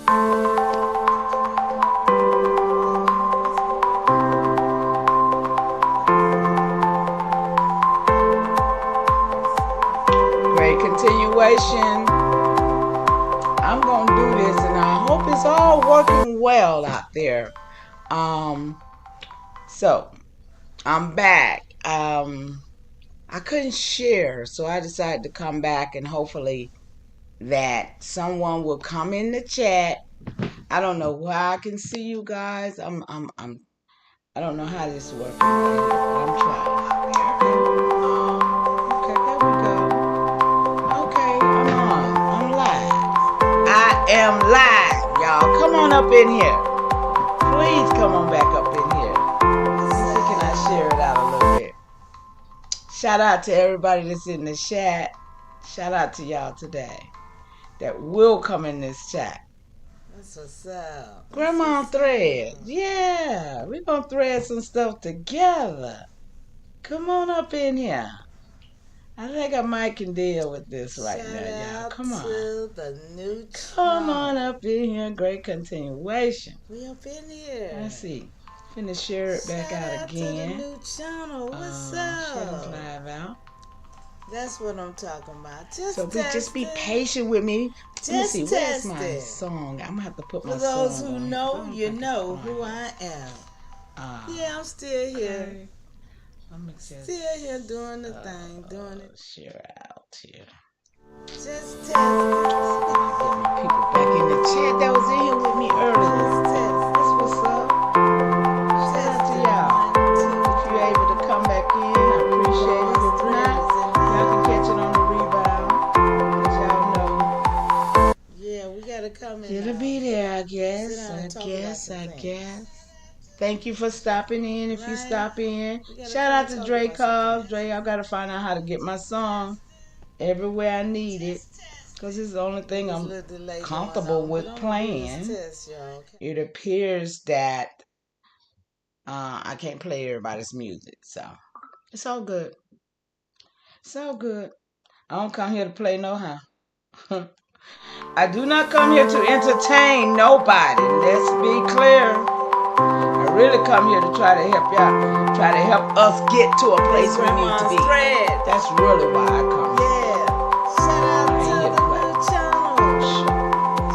Great continuation. I'm going to do this, and I hope it's all working well out there. So I'm back. I couldn't share, so I decided to come back, and hopefully that someone will come in the chat. I don't know where I can see you guys. I don't know how this is working right here, but I'm trying out there. Okay, there we go. Okay, I'm on. I'm live. I am live, y'all. Come on up in here. Please come on back up in here. Let's see, can I share it out a little bit? Shout out to everybody that's in the chat. Shout out to y'all today that will come in this chat. That's what's up. Grandmama'S Thread. Yeah, we're going to thread some stuff together. Come on up in here. I think I might can deal with this right now, y'all. Come on. To the new Come on up in here. Great continuation. We up in here. Let's see. Finna share it back out again. To the new channel. What's up? Share this live out. That's what I'm talking about. Just be patient with me. Let me see. Where's my song? I'm gonna have to put my song on. For those who know, you know who I am. Yeah, I'm still here. Okay. I'm still here doing the thing, doing it. Share out here. Just test. Get my people back in the chat that was in here with me earlier. That's what's up. Shout out to y'all. If you're able to come back in, I appreciate it. If not, y'all can catch it on the rebound. As y'all know. Yeah, we gotta come in. It'll be there, I guess. I guess. Thank you for stopping in. If you stop in, shout out to Dre Cobbs. Dre, I gotta find out how to get my song everywhere I need it, because it's the only thing I'm comfortable with playing. It appears that I can't play everybody's music, so it's all good. It's all good. I don't come here to play no how. I do not come here to entertain nobody. Let's be clear. I really come here to try to help y'all, try to help us get to a place we need to be. That's really why I come here. Yeah. Shout out to the new channel.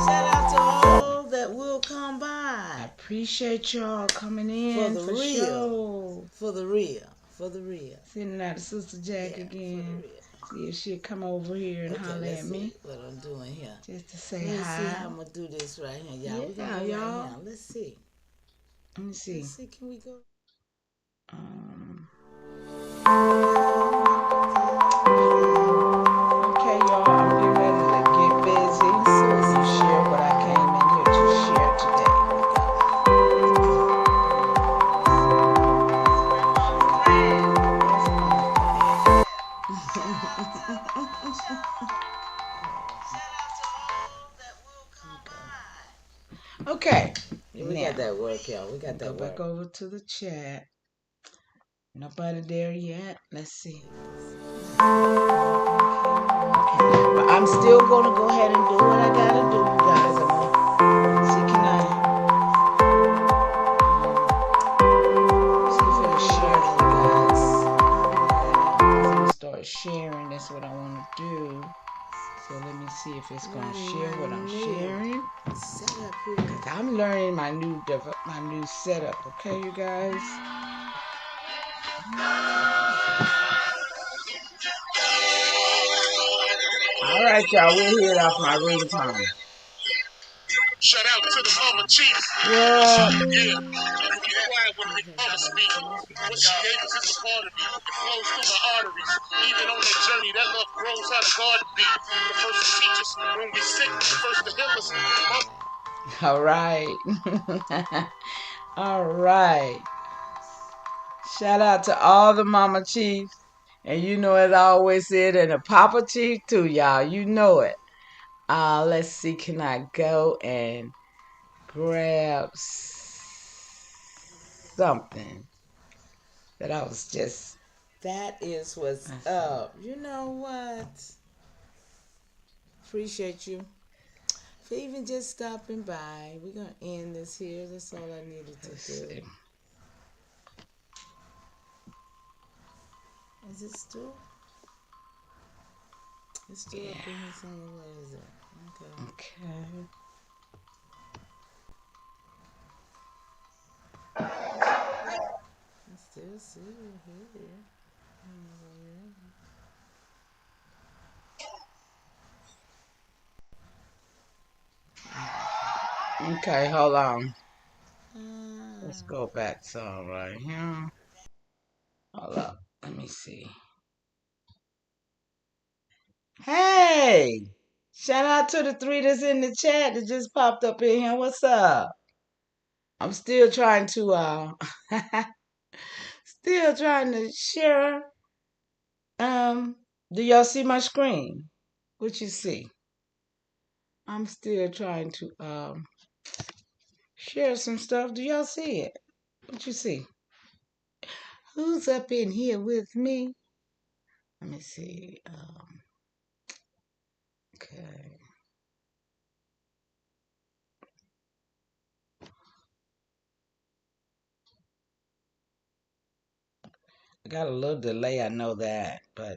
Shout out to all that will come by. I appreciate y'all coming in for real. Sure. For the real. For the real. Sending out to Sister Jack again. See if she'll come over here and holler at me. What I'm doing here. Just to say hi. Let's see how I'm gonna do this right here, y'all. Yeah, y'all. Right, let's see. Let me see. Let's see, can we go? Okay, y'all, I'm getting ready to get busy. So you share what I came in here to share today. Okay. We got that work, y'all. We got that work. Go back over to the chat. Nobody there yet. Let's see. Okay. But I'm still going to go ahead and do what I got to do, guys. I'm going to see, can I see if it'll share for you guys. I'm going to start sharing. That's what I want to do. So let me see if it's going to share what I'm sharing. Because I'm learning my new setup. Okay, you guys? All right, y'all. We'll hear it off my ringtone. Shout out to the mama chief. Yeah. Yeah. You be quiet when the mama speak. What she hates is a part of me. It flows through my arteries. Even on that journey, that love grows how the garden be. The first to teach us. When we sick, the first to heal us. All right. All right. Shout out to all the mama chiefs. And you know, as I always said, and the papa chief too, y'all. You know it. Let's see. Can I go and grab something that I was just... That is what's up. You know what? Appreciate you for even just stopping by. We're going to end this here. That's all I needed to Let's do. see. Is it still? It's still up in here somewhere. Where is it? Okay. Okay. I still see it here. Okay, hold on. Let's Ah. go back to right here. Hold up. Let me see. Hey! Shout out to the 3 that's in the chat that just popped up in here. What's up? I'm still trying to still trying to share. Do y'all see my screen? What you see? I'm still trying to share some stuff. Do y'all see it? What you see? Who's up in here with me? Let me see. Okay. I got a little delay, I know that, but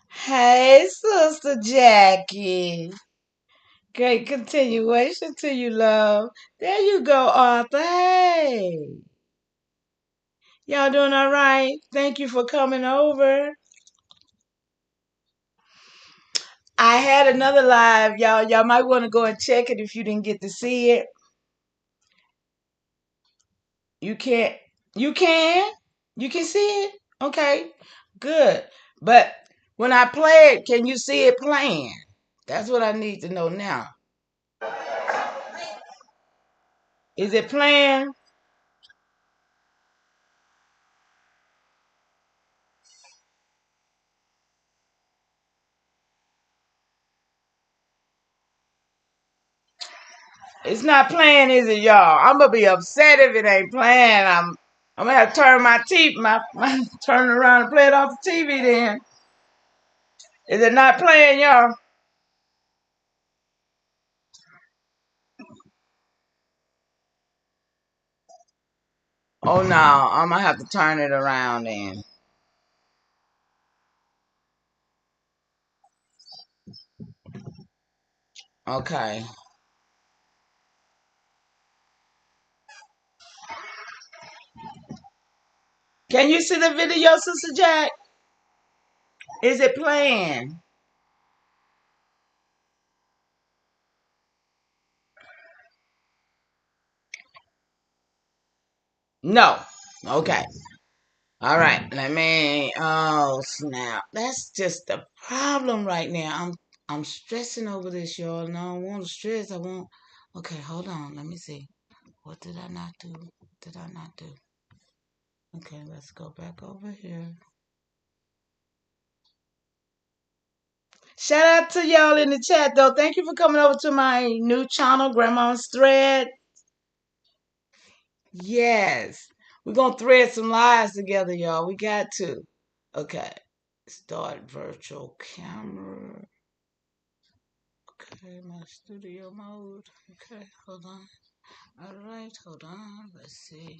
Hey, Sister Jackie. Great continuation to you, love. There you go, Arthur. Hey. Y'all doing all right? Thank you for coming over. I had another live, y'all. Y'all might want to go and check it if you didn't get to see it. You can't. You can? You can see it? Okay. Good. But when I play it, can you see it playing? That's what I need to know now. Is it playing? It's not playing, is it, y'all? I'm gonna be upset if it ain't playing. I'm gonna have to turn my turn it around and play it off the TV then. Is it not playing, y'all? Oh no, I'm gonna have to turn it around then. Okay. Can you see the video, Sister Jack? Is it playing? No. Okay. All right. Let me. Oh snap! That's just the problem right now. I'm stressing over this, y'all. And I don't want to stress. I want. Okay, hold on. Let me see. What did I not do? Did I not do? Okay, let's go back over here. Shout out to y'all in the chat, though. Thank you for coming over to my new channel, Grandmama'S Thread. Yes. We're going to thread some lives together, y'all. We got to. Okay. Start virtual camera. Okay, my studio mode. Okay, hold on. All right, hold on. Let's see.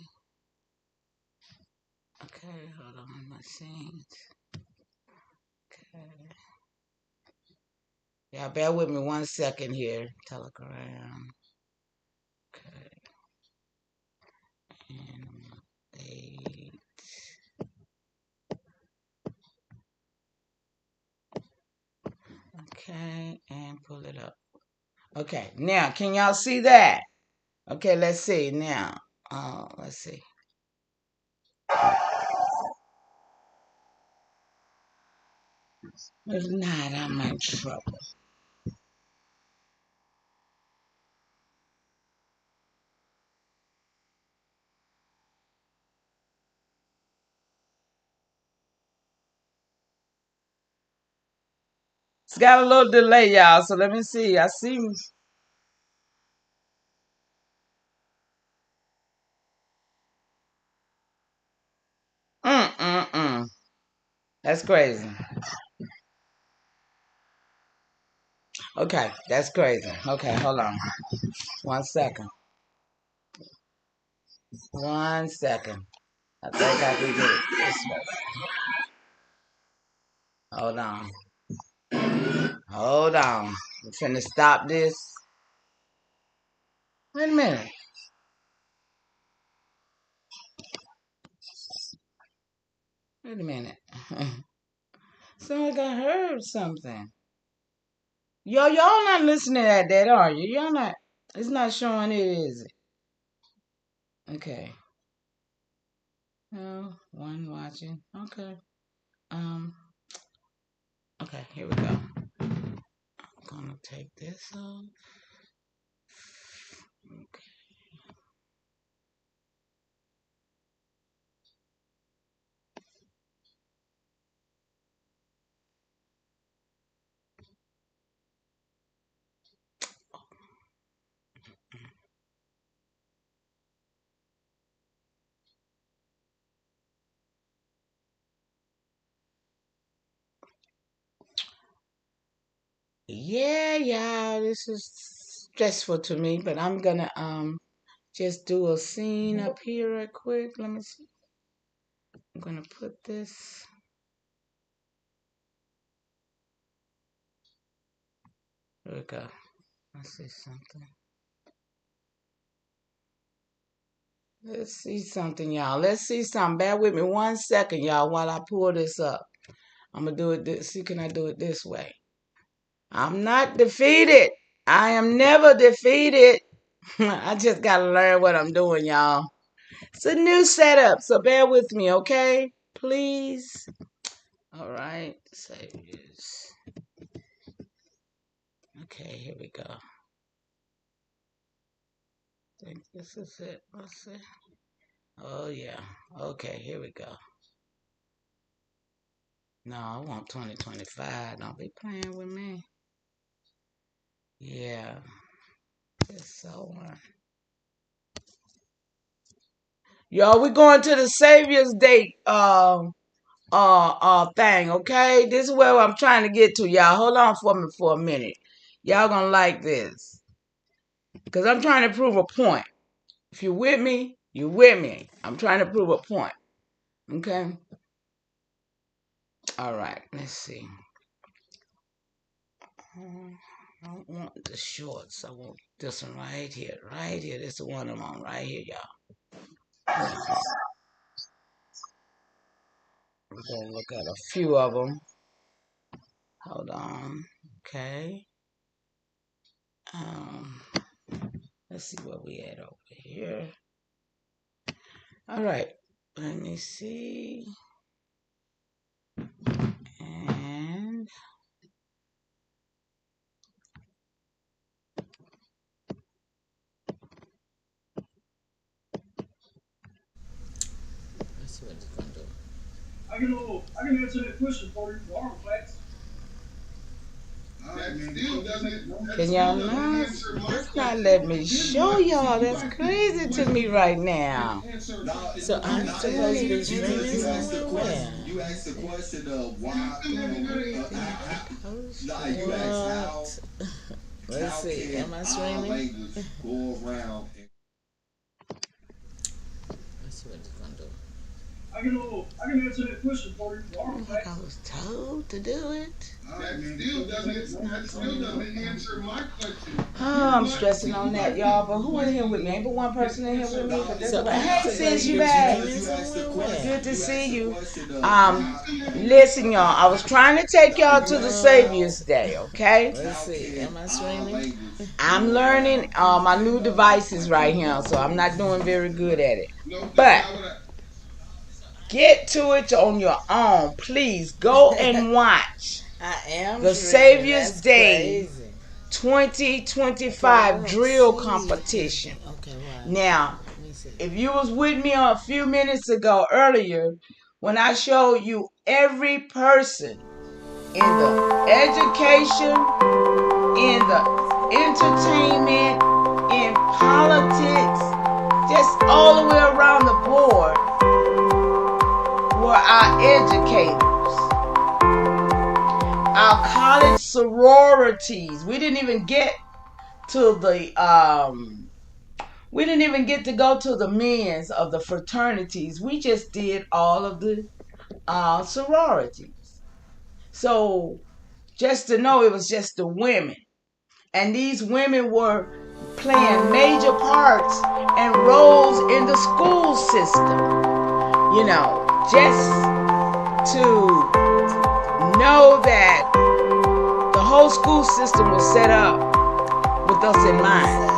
Okay, hold on. My scenes. Okay. Yeah, bear with me 1 second here. Telegram. Okay. And 8. Okay, and pull it up. Okay, now can y'all see that? Okay, let's see now. Let's see. If not, I'm in trouble. It's got a little delay, y'all. So let me see. I see. Mm. That's crazy. Okay, that's crazy. Okay, hold on. 1 second. 1 second. I think I can get it this way. Hold on. Hold on. I'm finna stop this. Wait a minute. Wait a minute. Sounds like I heard something. Y'all not listening at that, are you? Y'all not. It's not showing it, is it? Okay. Oh, one watching. Okay. Okay, here we go. I'm gonna take this off. Okay. Yeah, y'all, this is stressful to me, but I'm gonna just do a scene up here right quick. Let me see. I'm gonna put this. There we go. Let's see something. Let's see something, y'all. Let's see something. Bear with me 1 second, y'all, while I pull this up. I'm gonna do it this. See, can I do it this way? I'm not defeated. I am never defeated. I just gotta learn what I'm doing, y'all. It's a new setup, so bear with me, okay? Please. All right. Save this. Okay, here we go. I think this is it. Let's see. Oh, yeah. Okay, here we go. No, I want 2025. Don't be playing with me. Yeah. Just so on. Y'all, we're going to the Savior's Day thing, okay? This is where I'm trying to get to, y'all. Hold on for me for a minute. Y'all gonna like this. Because I'm trying to prove a point. If you're with me, you're with me. I'm trying to prove a point. Okay? All right, let's see. I don't want the shorts. I want this one right here. Right here. This is the one I'm on right here, y'all. We're going to look at a few of them. Hold on. Okay. Let's see where we at over here. All right. Let me see. And let's see what it's gonna do. I can answer that question for you tomorrow, class. Can y'all not? It's not letting me show y'all. That's crazy to me right now. So I'm supposed to be streaming somewhere. You asked the question of why. What? Let's see. Am I streaming? Go around. Let's see what it's gonna do. I can answer that question for you tomorrow, Like class. I was told to do it. That still doesn't answer my question. Oh, I'm stressing on that, y'all. But who in here with me? Ain't but one person in here with me. But that's So what. I'm Hey, supposed sis, to you be back? streaming somewhere. Good to see you. Listen, y'all. I was trying to take y'all to the Savior's Day. Okay. Let's see. Am I streaming? I'm learning my new devices right here, so I'm not doing very good at it. But get to it on your own, please. Go and watch I am the streaming. Savior's That's Day crazy. 2025 drill competition. Okay, right. Now, Let me see. if you was with me a few minutes ago earlier, when I showed you every person in the education, in the entertainment, in politics, just all the way around the board were our educators. our college sororities. We didn't even get to the we didn't even get to go to the men's of the fraternities. We just did all of the sororities. So just to know, it was just the women. And these women were playing major parts and roles in the school system. You know, just to know that the whole school system was set up with us in mind.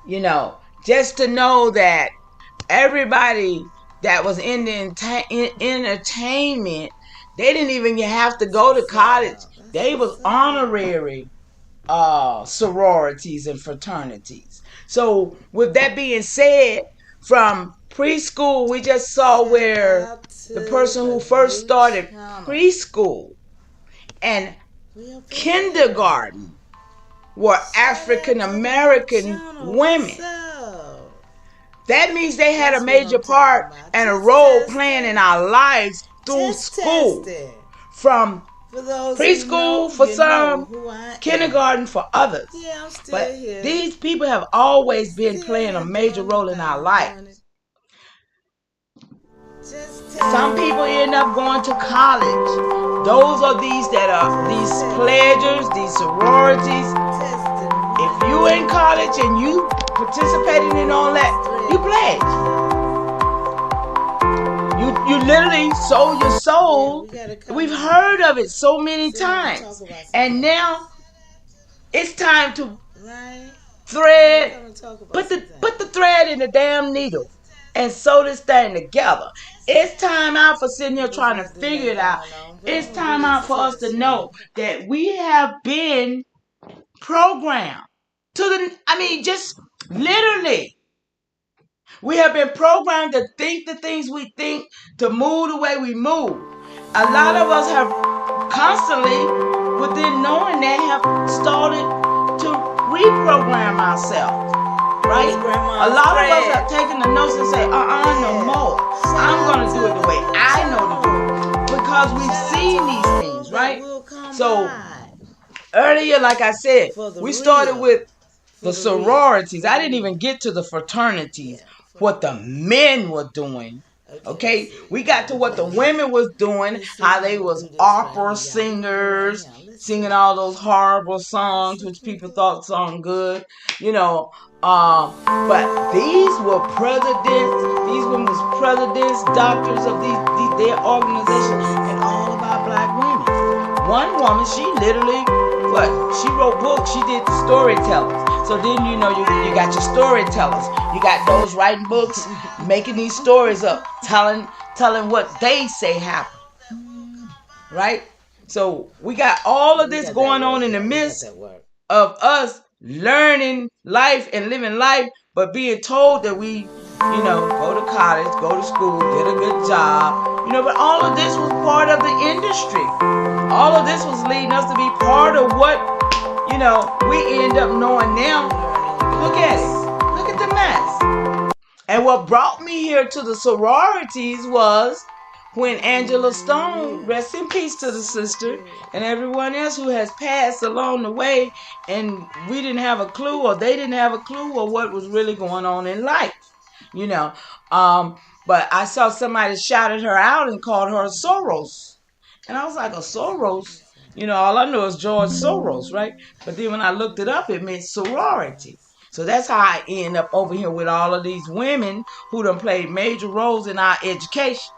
You know, just to know that everybody that was in the entertainment, they didn't even have to go to college. They was honorary sororities and fraternities. So with that being said, from preschool, we just saw where the person who first started preschool and kindergarten were African American women. That means they had a major part and a role playing in our lives through school. From preschool for some, kindergarten for others. But these people have always been playing a major role in our lives. Some people end up going to college. Those are these pledges, these sororities. If you in college and you participating in all that, you pledge. You literally sold your soul. We've heard of it so many times. And now it's time to thread, put the thread in the damn needle and sew this thing together. It's time out for sitting here trying to figure it out. It's time out for us to know that we have been programmed just literally. We have been programmed to think the things we think, to move the way we move. A lot of us have constantly, within knowing that, have started to reprogram ourselves. Right? A lot of us have taken the notes and say, no more. I'm going to do it the way I know to do it. Because we've seen these things, right? So, earlier, like I said, we started with the sororities. I didn't even get to the fraternities, what the men were doing. Okay, we got to what the women was doing, how they was opera singers, singing all those horrible songs which people thought sounded good, you know. But these were presidents. These women was presidents, doctors of their organizations, and all of our black women. One woman, she literally, she wrote books. She did storytellers. So then you got your storytellers. You got those writing books, making these stories up, telling what they say happened. Right? So we got all of this going on in the midst of us learning life and living life, but being told that we, go to college, go to school, get a good job. But all of this was part of the industry. All of this was leading us to be part of what, we end up knowing now. Look at it. Look at the mess. And what brought me here to the sororities was when Angela Stone, rest in peace to the sister, and everyone else who has passed along the way, and we didn't have a clue, or they didn't have a clue, or what was really going on in life. But I saw somebody shouted her out and called her a Soros. And I was like, a Soros? All I know is George Soros, right? But then when I looked it up, it meant sorority. So that's how I end up over here with all of these women who done played major roles in our education.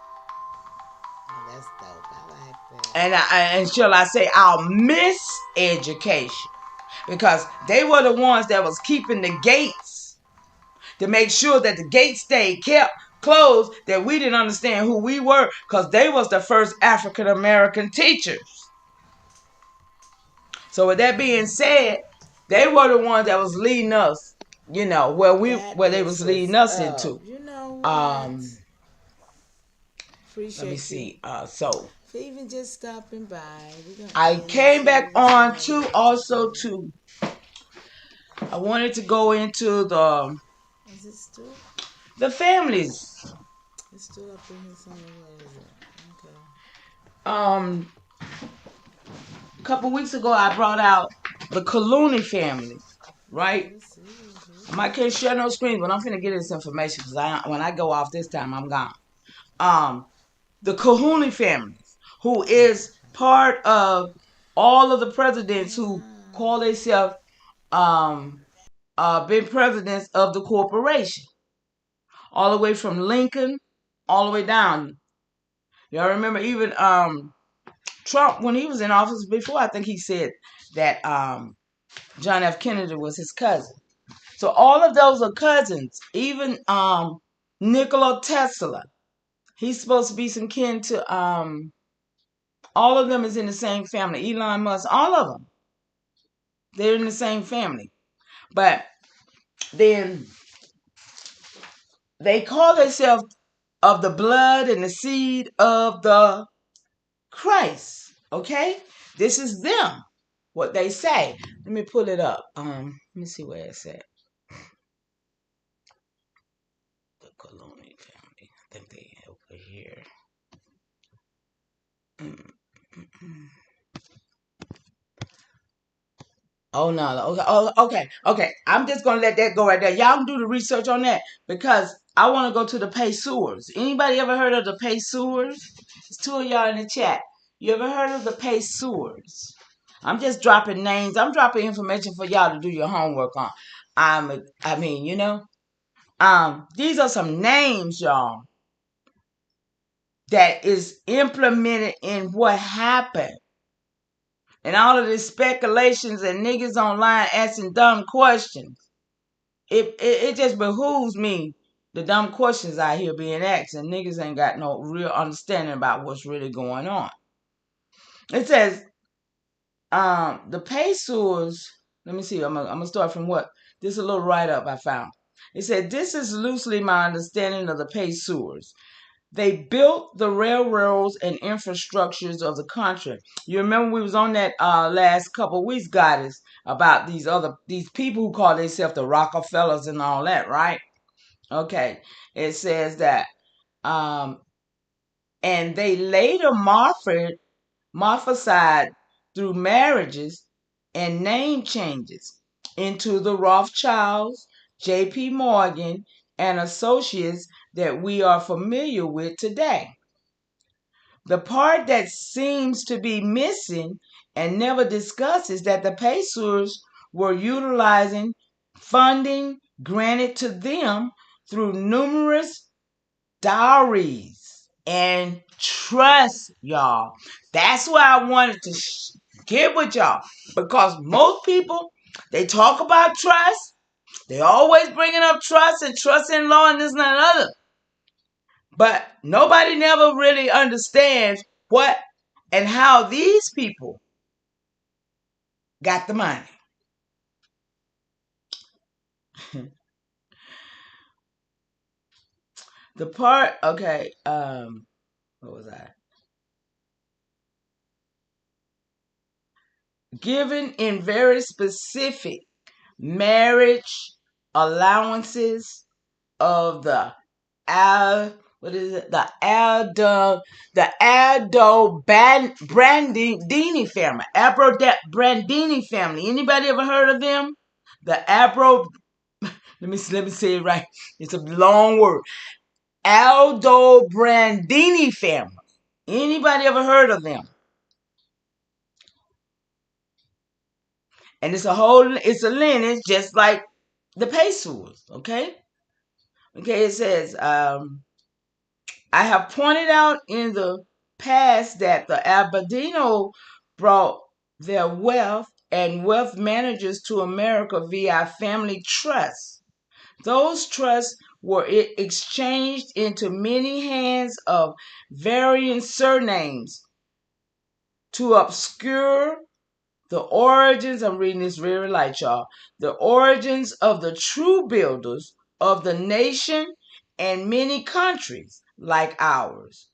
That's dope. I like that. And shall I say our miseducation. Because they were the ones that was keeping the gates to make sure that the gates stayed kept closed, that we didn't understand who we were, because they was the first African American teachers. So with that being said, they were the ones that was leading us, where they was leading us into. Appreciate let me see. for even just stopping by. I came back on to also to. I wanted to go into the. Is it still? The families. It's still up in here somewhere. Where is it? Okay. couple weeks ago, I brought out the Clooney family, right? Let's see. I can't share no screens, but I'm finna get this information because when I go off this time, I'm gone. The Clooney family, who is part of all of the presidents who call themselves been presidents of the corporation, all the way from Lincoln, all the way down. Y'all remember even Trump, when he was in office before, I think he said that John F. Kennedy was his cousin. So all of those are cousins. Even Nikola Tesla, he's supposed to be some kin to all of them is in the same family. Elon Musk, all of them, they're in the same family. But then they call themselves of the blood and the seed of the Christ. Okay, this is them. What they say. Let me pull it up. Let me see where it's at. The Clooney family. I think they over here. Oh no. Okay. Oh, okay. I'm just gonna let that go right there. Y'all can do the research on that because I want to go to the Pacers. Anybody ever heard of the Pacers? There's two of y'all in the chat. You ever heard of the Pacers? I'm just dropping names. I'm dropping information for y'all to do your homework on. I mean, these are some names, y'all, that is implemented in what happened. And all of these speculations and niggas online asking dumb questions. It just behooves me, the dumb questions I hear being asked, and niggas ain't got no real understanding about what's really going on. It says, the Pacers, let me see, I'm gonna start from what? This is a little write-up I found. It said, this is loosely my understanding of the Pacers. They built the railroads and infrastructures of the country. You remember we was on that last couple of weeks, Goddess, about these people who call themselves the Rockefellers and all that, right? Okay. It says that, and they later morphified through marriages and name changes into the Rothschilds, J.P. Morgan, and associates that we are familiar with today. The part that seems to be missing and never discussed is that the Pacers were utilizing funding granted to them through numerous dowries and trusts, y'all. That's why I wanted to get with y'all, because most people, they talk about trust. They always bringing up trust and trust in law and this and that and other. But nobody never really understands what and how these people got the money. The part, okay, what was I? Given in very specific marriage allowances of the what is it? The Brandini family. Brandini family. Anybody ever heard of them? The let me say it right. It's a long word. Aldo Brandini family. Anybody ever heard of them? And it's a lineage just like the Pacers, okay? Okay, it says, I have pointed out in the past that the Aberdino brought their wealth and wealth managers to America via family trusts. Those trusts were exchanged into many hands of varying surnames to obscure the origins. I'm reading this very light, y'all. The origins of the true builders of the nation and many countries like ours.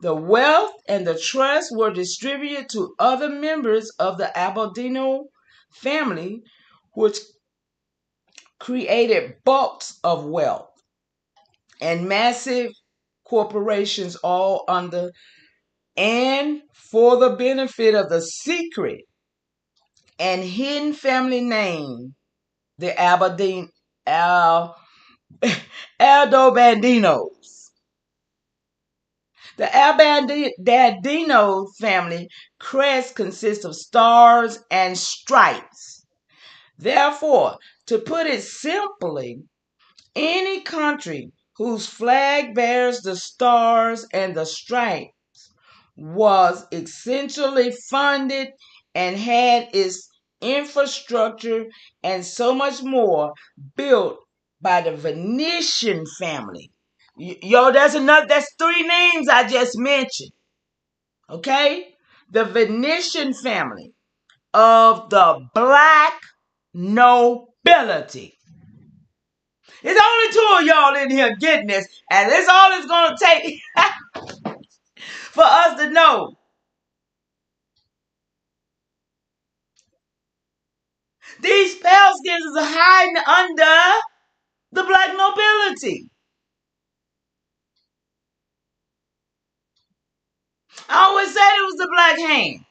The wealth and the trust were distributed to other members of the Aberdino family, which created bulks of wealth and massive corporations all under and for the benefit of the secret and hidden family name, the Aldobandinos. The Albandino family crest consists of stars and stripes. Therefore, to put it simply, any country whose flag bears the stars and the stripes was essentially funded and had its infrastructure and so much more built by the Venetian family. That's three names I just mentioned. Okay? The Venetian family of the black nobility. It's only two of y'all in here getting this, and that's all it's going to take for us to know. These pale skins are hiding under the black nobility. I always said it was the black hand.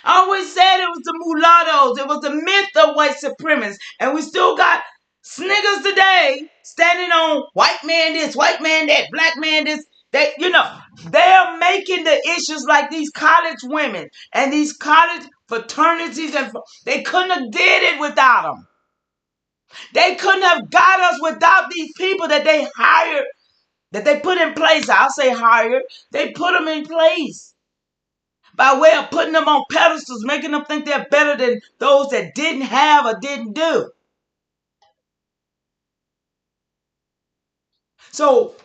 I always said it was the mulattoes. It was the myth of white supremacists. And we still got sniggers today standing on white man this, white man that, black man this. They're making the issues like these college women and these college fraternities, and they couldn't have did it without them. They couldn't have got us without these people that they hired, that they put in place. I'll say hired. They put them in place by way of putting them on pedestals, making them think they're better than those that didn't have or didn't do. So,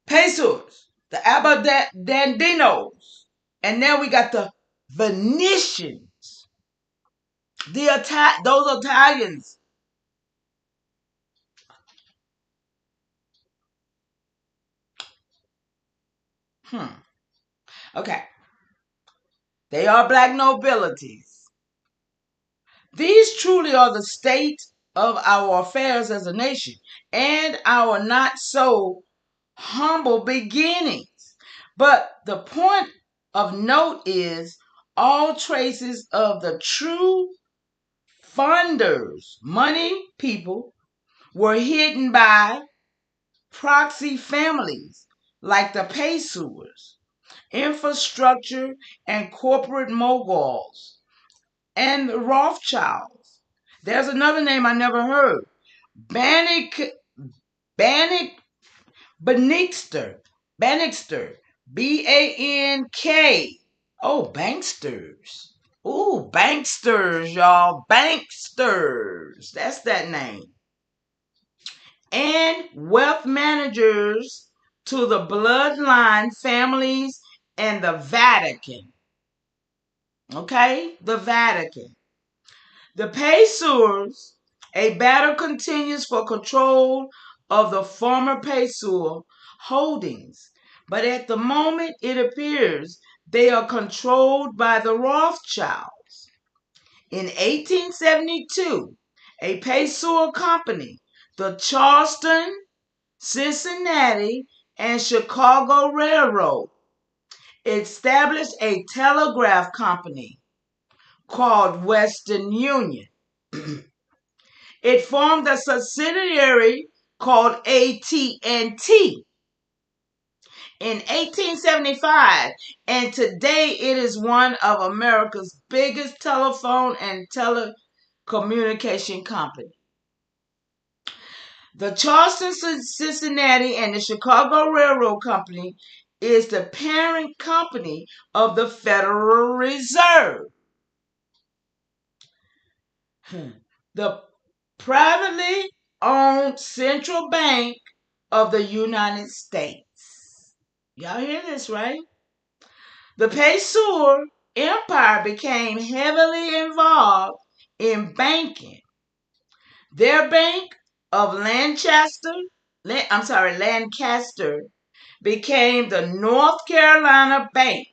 pesos, the Abadandinos, and now we got the Venetians, those Italians. Okay. They are black nobilities. These truly are the state of our affairs as a nation and our not so humble beginnings. But the point of note is all traces of the true funders, money people, were hidden by proxy families like the Paysuers, infrastructure and corporate moguls, and the Rothschilds. There's another name I never heard. Bannister, Bannister, Bank. Oh, banksters. Ooh, banksters, y'all. Banksters. That's that name. And wealth managers to the bloodline families and the Vatican. Okay? The Vatican. The Paysuers, a battle continues for control of the former Paysur holdings, but at the moment it appears they are controlled by the Rothschilds. In 1872, a Paysur company, the Charleston, Cincinnati, and Chicago Railroad, established a telegraph company called Western Union. It formed a subsidiary called AT&T in 1875, and today it is one of America's biggest telephone and telecommunication companies. The Charleston, Cincinnati, and the Chicago Railroad Company is the parent company of the Federal Reserve. The privately owned central bank of the United States. Y'all hear this, right? The Paysur Empire became heavily involved in banking. Their bank of Lancaster became the North Carolina Bank.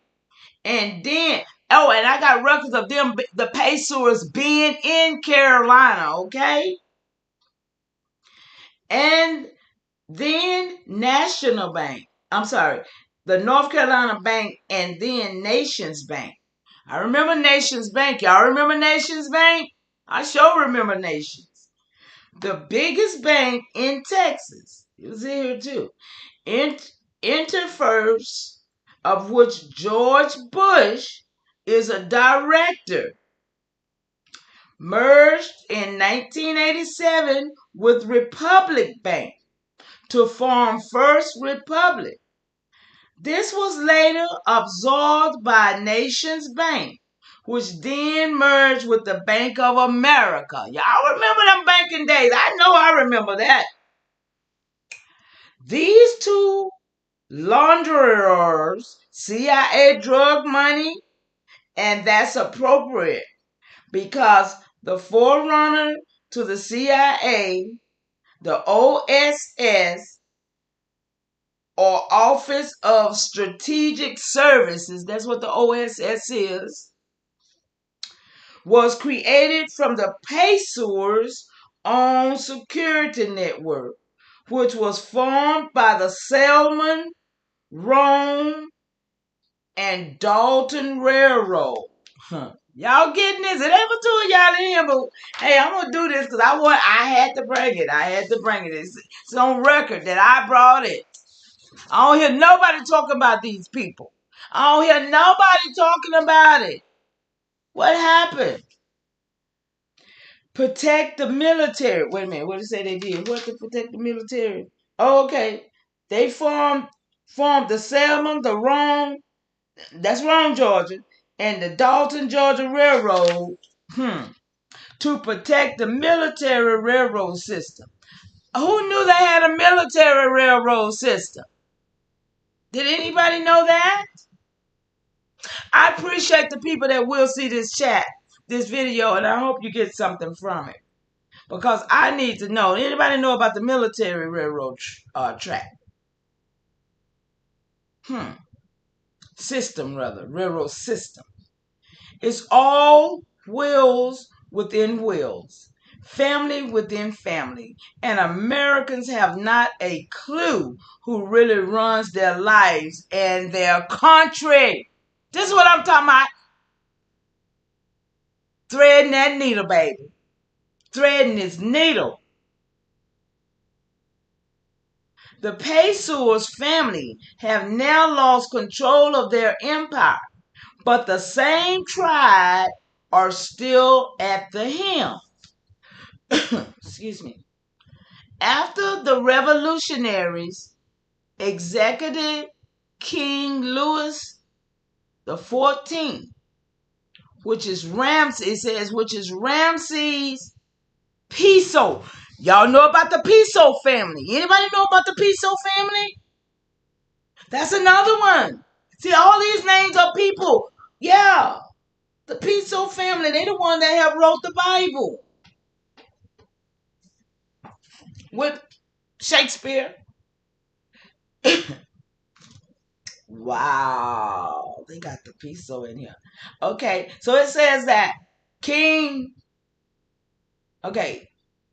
And then, and I got records of them, the Paysurs being in Carolina, okay? And then the North Carolina Bank, and then Nations Bank. I remember Nations Bank. Y'all remember Nations Bank? I sure remember Nations. The biggest bank in Texas. It was here too. Interfirst, of which George Bush is a director, merged in 1987 with Republic Bank to form First Republic. This was later absorbed by Nations Bank, which then merged with the Bank of America. Y'all remember them banking days? I know I remember that. These two launderers, CIA drug money, and that's appropriate because the forerunner to the CIA, the OSS, or Office of Strategic Services, that's what the OSS is, was created from the Pacers' own security network, which was formed by the Selman, Rome, and Dalton Railroad. Y'all getting this? It ain't for two of y'all in here, but hey, I'm gonna do this because I had to bring it. I had to bring it. It's on record that I brought it. I don't hear nobody talking about these people. I don't hear nobody talking about it. What happened? Protect the military. Wait a minute. What did it say they did? What to protect the military? Oh, okay. They formed the Selma, the Rome, that's Rome, Georgia, and the Dalton, Georgia Railroad to protect the military railroad system. Who knew they had a military railroad system? Did anybody know that? I appreciate the people that will see this chat, this video, and I hope you get something from it. Because I need to know. Anybody know about the military railroad track? System, rather. Railroad system. It's all wheels within wheels. Family within family. And Americans have not a clue who really runs their lives and their country. This is what I'm talking about. Threading that needle, baby. Threading this needle. The Pacers family have now lost control of their empire, but the same tribe are still at the helm. Excuse me. After the revolutionaries executed King Louis the 14th, which is Ramses Piso. Y'all know about the Piso family. Anybody know about the Piso family? That's another one. See, all these names are people. Yeah. The Piso family, they the one that have wrote the Bible. With Shakespeare. Wow. They got the Piso in here. Okay. So it says that King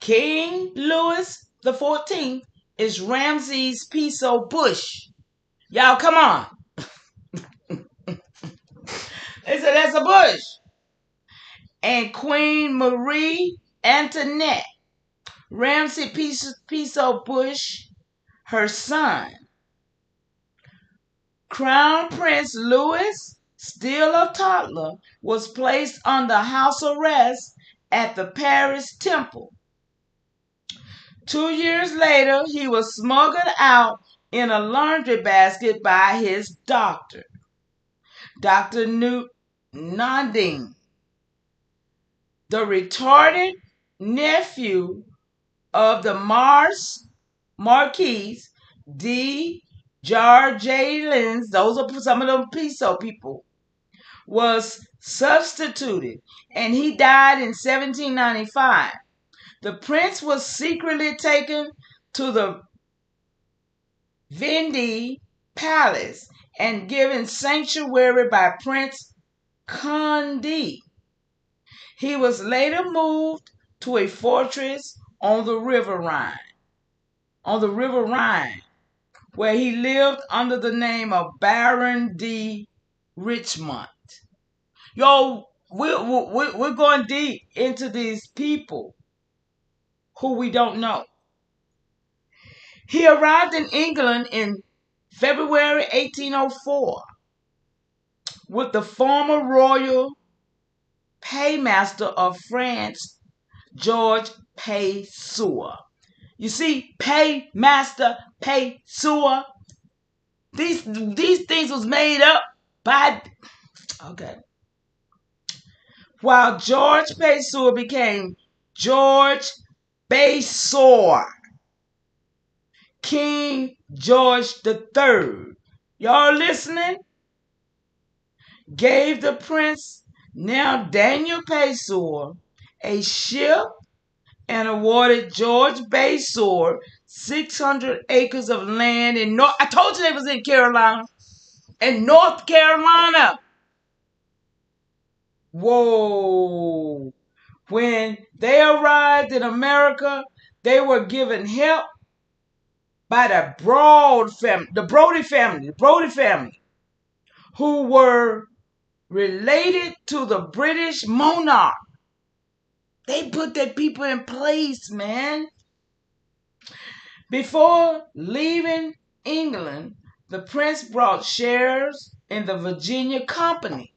Louis the 14th is Ramses Piso Bush. Y'all, come on. They said that's a Bush. And Queen Marie Antoinette, Ramses Piso Bush, her son. Crown Prince Louis, still a toddler, was placed under house arrest at the Paris Temple. 2 years later, he was smuggled out in a laundry basket by his doctor, Dr. Nanding, the retarded nephew of the Marquis de Jarjalins, those are some of them Piso people, was substituted, and he died in 1795. The prince was secretly taken to the Vendée Palace and given sanctuary by Prince Condé. He was later moved to a fortress on the River Rhine, where he lived under the name of Baron de Richmond. Yo, we're going deep into these people who we don't know. He arrived in England in February 1804 with the former royal paymaster of France, George Pay-Sewer. You see, paymaster, Pay-Sewer. These things was made up by, okay. While George Pay-Sewer became George Basor, King George III. Y'all listening? Gave the prince, now Daniel Pay-Sewer, a ship and awarded George Basor 600 acres of land in North. I told you they was in Carolina. In North Carolina. Whoa. When they arrived in America, they were given help by the Brody family, who were related to the British monarch. They put their people in place, man. Before leaving England, the prince brought shares in the Virginia Company.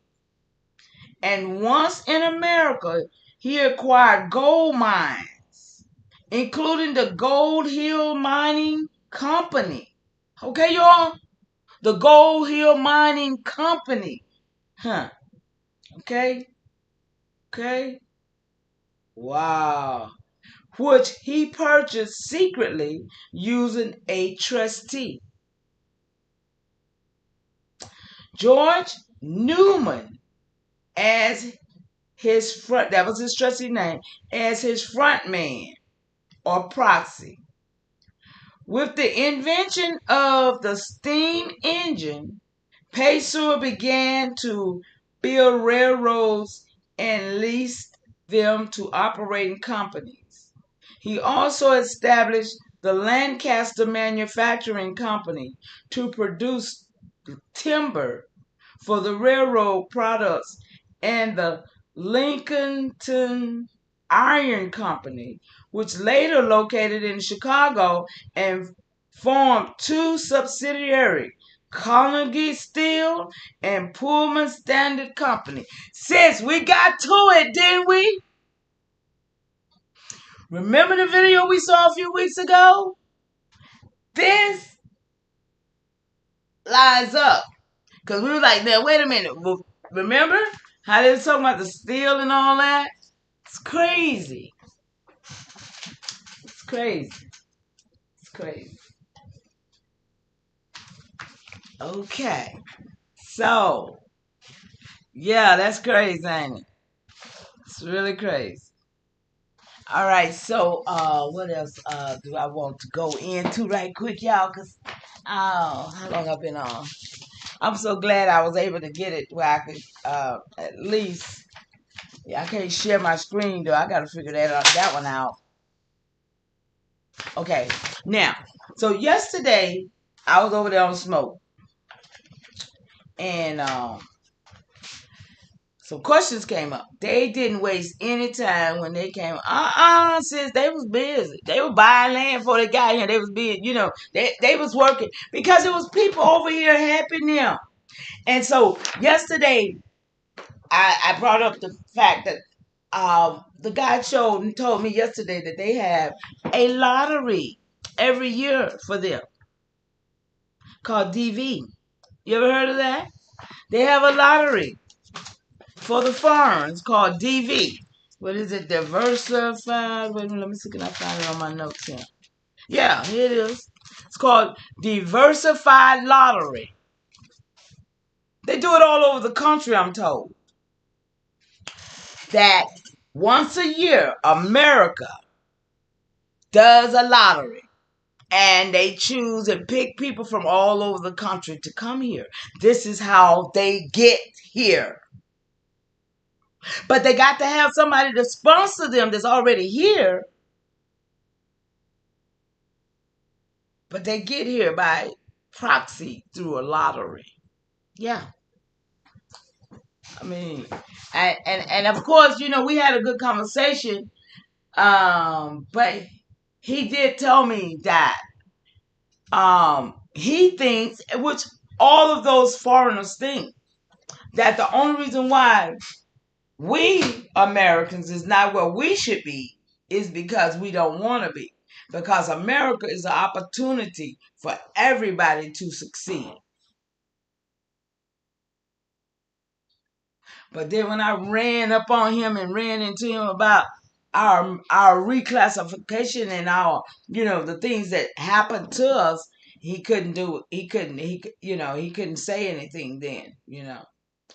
And once in America, he acquired gold mines, including the Gold Hill Mining Company. Okay, y'all? The Gold Hill Mining Company. Huh. Okay? Okay? Wow. Which he purchased secretly using a trustee. George Newman, as that was his trustee name, as his front man or proxy. With the invention of the steam engine, Pay-Sewer began to build railroads and leased them to operating companies. He also established the Lancaster Manufacturing Company to produce timber for the railroad products, and the Lincolnton Iron Company, which later located in Chicago and formed two subsidiaries, Carnegie Steel and Pullman Standard Company. Sis, we got to it, didn't we? Remember the video we saw a few weeks ago? This lines up. Because we were like, now, wait a minute. Remember how they were talking about the steel and all that? It's crazy. It's crazy. It's crazy. Okay. So, yeah, that's crazy, ain't it? It's really crazy. All right, so what else do I want to go into right quick, y'all? Because, how long I've been on? I'm so glad I was able to get it where I could at least, yeah, I can't share my screen, though. I got to figure that one out. Okay, now, so yesterday, I was over there on smoke. And some questions came up. They didn't waste any time when they came. Since they was busy. They were buying land before they got here. They was being, they was working. Because it was people over here helping them. And so yesterday, I brought up the fact that the guy told me yesterday that they have a lottery every year for them called DV. You ever heard of that? They have a lottery for the farms called DV. What is it? Diversified. Wait a minute, let me see. Can I find it on my notes here? Yeah, here it is. It's called Diversified Lottery. They do it all over the country, I'm told. That once a year, America does a lottery. And they choose and pick people from all over the country to come here. This is how they get here. But they got to have somebody to sponsor them that's already here. But they get here by proxy through a lottery. Yeah. I mean, and of course, we had a good conversation. But he did tell me that he thinks, which all of those foreigners think, that the only reason why we Americans is not where we should be is because we don't want to be. Because America is an opportunity for everybody to succeed. But then when I ran up on him and ran into him about our reclassification and our the things that happened to us, he couldn't do it. He couldn't say anything then.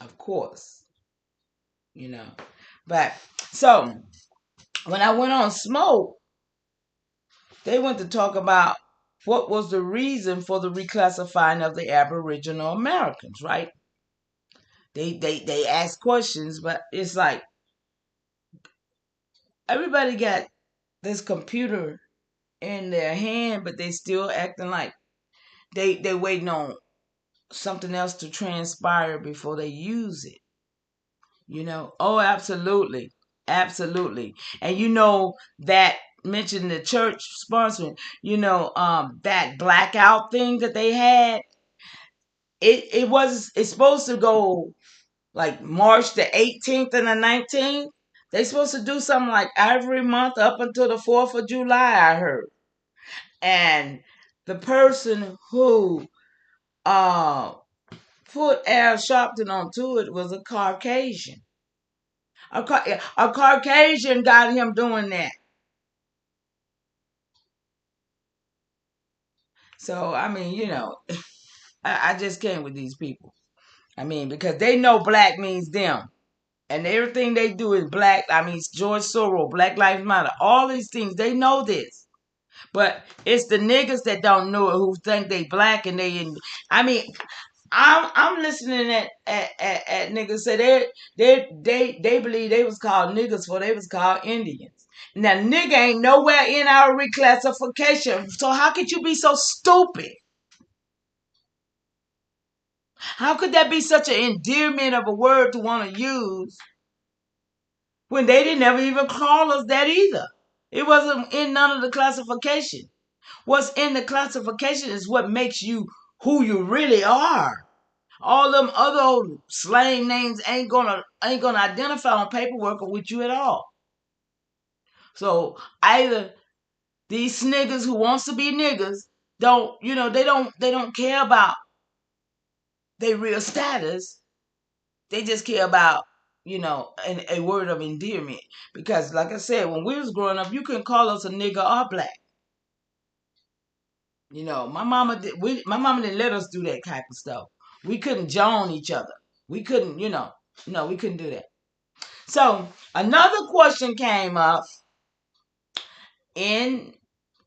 Of course. But so when I went on Smoke, they went to talk about what was the reason for the reclassifying of the Aboriginal Americans, right? They asked questions, but it's like everybody got this computer in their hand, but they still acting like they waiting on something else to transpire before they use it. Oh, absolutely, absolutely. And that mentioned the church sponsoring. That blackout thing that they had. It's supposed to go like March the 18th and the 19th. They supposed to do something like every month up until the 4th of July, I heard. And the person who put Al Sharpton onto it was a Caucasian. A Caucasian got him doing that. So, I mean, I just came with these people. I mean, because they know black means them. And everything they do is black. I mean, George Soros, Black Lives Matter, all these things, they know this. But it's the niggas that don't know it who think they black and I mean, I'm listening at niggas say they believe they was called niggas before they was called Indians. Now nigga ain't nowhere in our reclassification. So how could you be so stupid? How could that be such an endearment of a word to want to use when they didn't ever even call us that either? It wasn't in none of the classification. What's in the classification is what makes you who you really are. All them other old slang names ain't gonna identify on paperwork with you at all. So either these niggas who wants to be niggas they don't care about their real status. They just care about a word of endearment. Because like I said, when we was growing up, you couldn't call us a nigga or black. My mama didn't let us do that type of stuff. We couldn't join each other. We couldn't, no, we couldn't do that. So another question came up in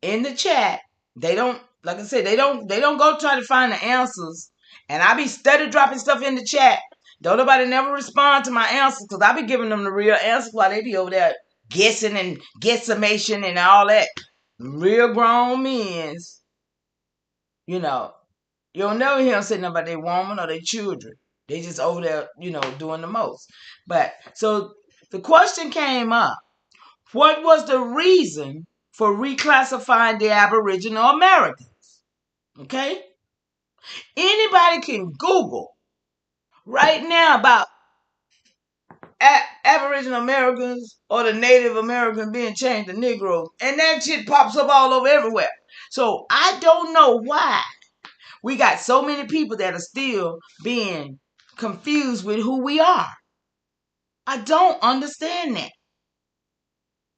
the chat. They don't, like I said, they don't go try to find the answers. And I be steady dropping stuff in the chat. Don't nobody never respond to my answers because I be giving them the real answers while they be over there guessing and guesstimation and all that. Real grown men's. You'll never hear them say nothing about their woman or their children. They just over there, doing the most. But so the question came up. What was the reason for reclassifying the Aboriginal Americans? Okay? Anybody can Google right now about Aboriginal Americans or the Native Americans being changed to Negroes, and that shit pops up all over everywhere. So I don't know why we got so many people that are still being confused with who we are. I don't understand that.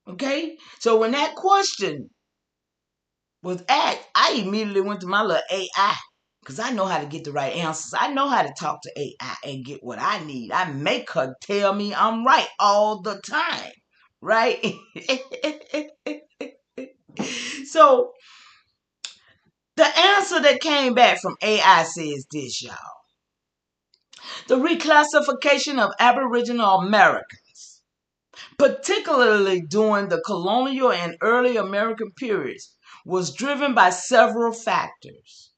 Okay? So when that question was asked, I immediately went to my little AI because I know how to get the right answers. I know how to talk to AI and get what I need. I make her tell me I'm right all the time. Right? So the answer that came back from AI says this, y'all. The reclassification of Aboriginal Americans, particularly during the colonial and early American periods, was driven by several factors.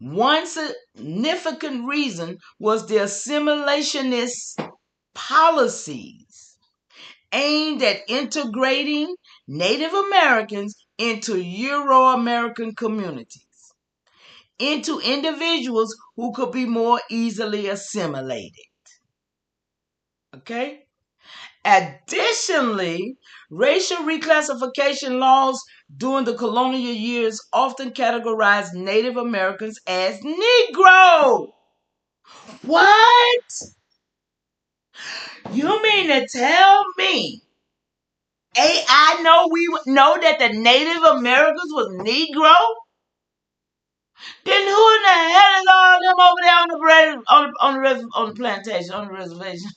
One significant reason was the assimilationist policies aimed at integrating Native Americans into Euro-American communities, into individuals who could be more easily assimilated. Okay? Additionally, racial reclassification laws during the colonial years often categorized Native Americans as Negro. What? You mean to tell me I know we know that the Native Americans was Negro? Then who in the hell is all them over there on the plantation, on the reservation?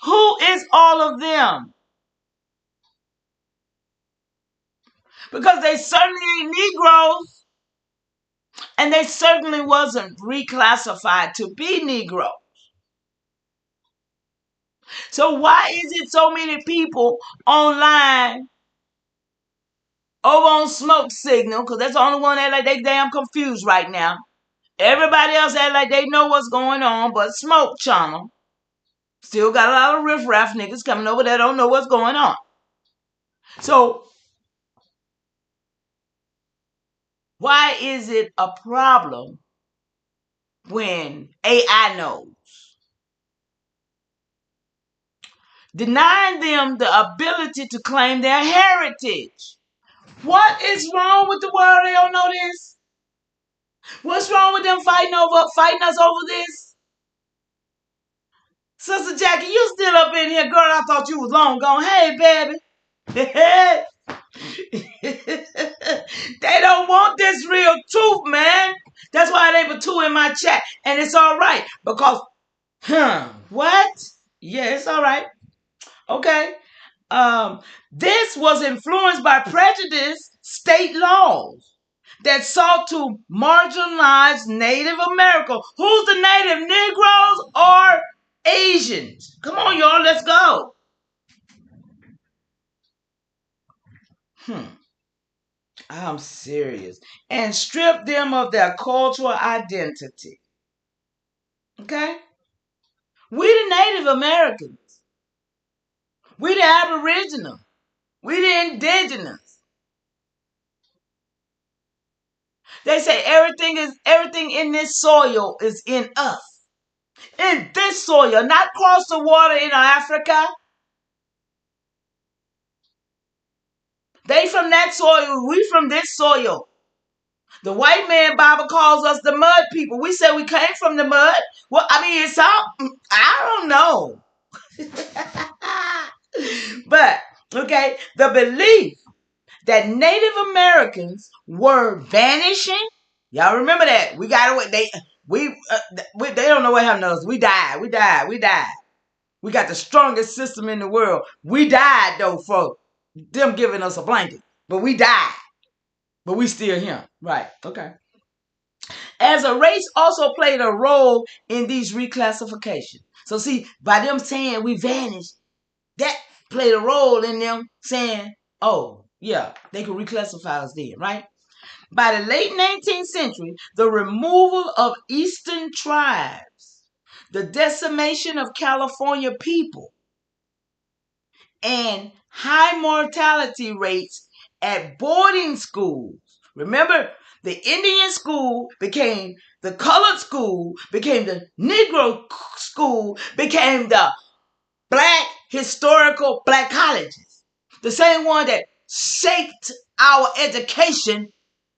Who is all of them? Because they certainly ain't Negroes, and they certainly wasn't reclassified to be Negro. So why is it so many people online over on Smoke Signal? Because that's the only one that like they damn confused right now. Everybody else act like they know what's going on, but Smoke Channel still got a lot of riffraff niggas coming over there don't know what's going on. So why is it a problem when AI knows? Denying them the ability to claim their heritage. What is wrong with the world? They don't know this. What's wrong with them fighting us over this? Sister Jackie, you still up in here, girl? I thought you was long gone. Hey, baby. They don't want this real truth, man. That's why they put 2 in my chat, and it's all right because, what? Yeah, it's all right. Okay. This was influenced by prejudice state laws that sought to marginalize Native America. Who's the Native? Negroes or Asians? Come on, y'all, let's go. I'm serious. And strip them of their cultural identity. Okay? We the Native Americans. We the Aboriginal. We the indigenous. They say everything in this soil is in us. In this soil, not across the water in Africa. They from that soil, we from this soil. The white man Bible calls us the mud people. We say we came from the mud. Well, I mean, it's all, I don't know. But, okay, the belief that Native Americans were vanishing. Y'all remember that? We got away. They don't know what happened to us. We died. We got the strongest system in the world. We died, though, for them giving us a blanket. But we died. But we still here. Right. Okay. As a race also played a role in these reclassifications. So see, by them saying we vanished, that played a role in them saying, oh, yeah, they could reclassify us then, right? By the late 19th century, the removal of Eastern tribes, the decimation of California people, and high mortality rates at boarding schools. Remember, the Indian school became the colored school, became the Negro school, became the black historical black colleges. The same one that shaped our education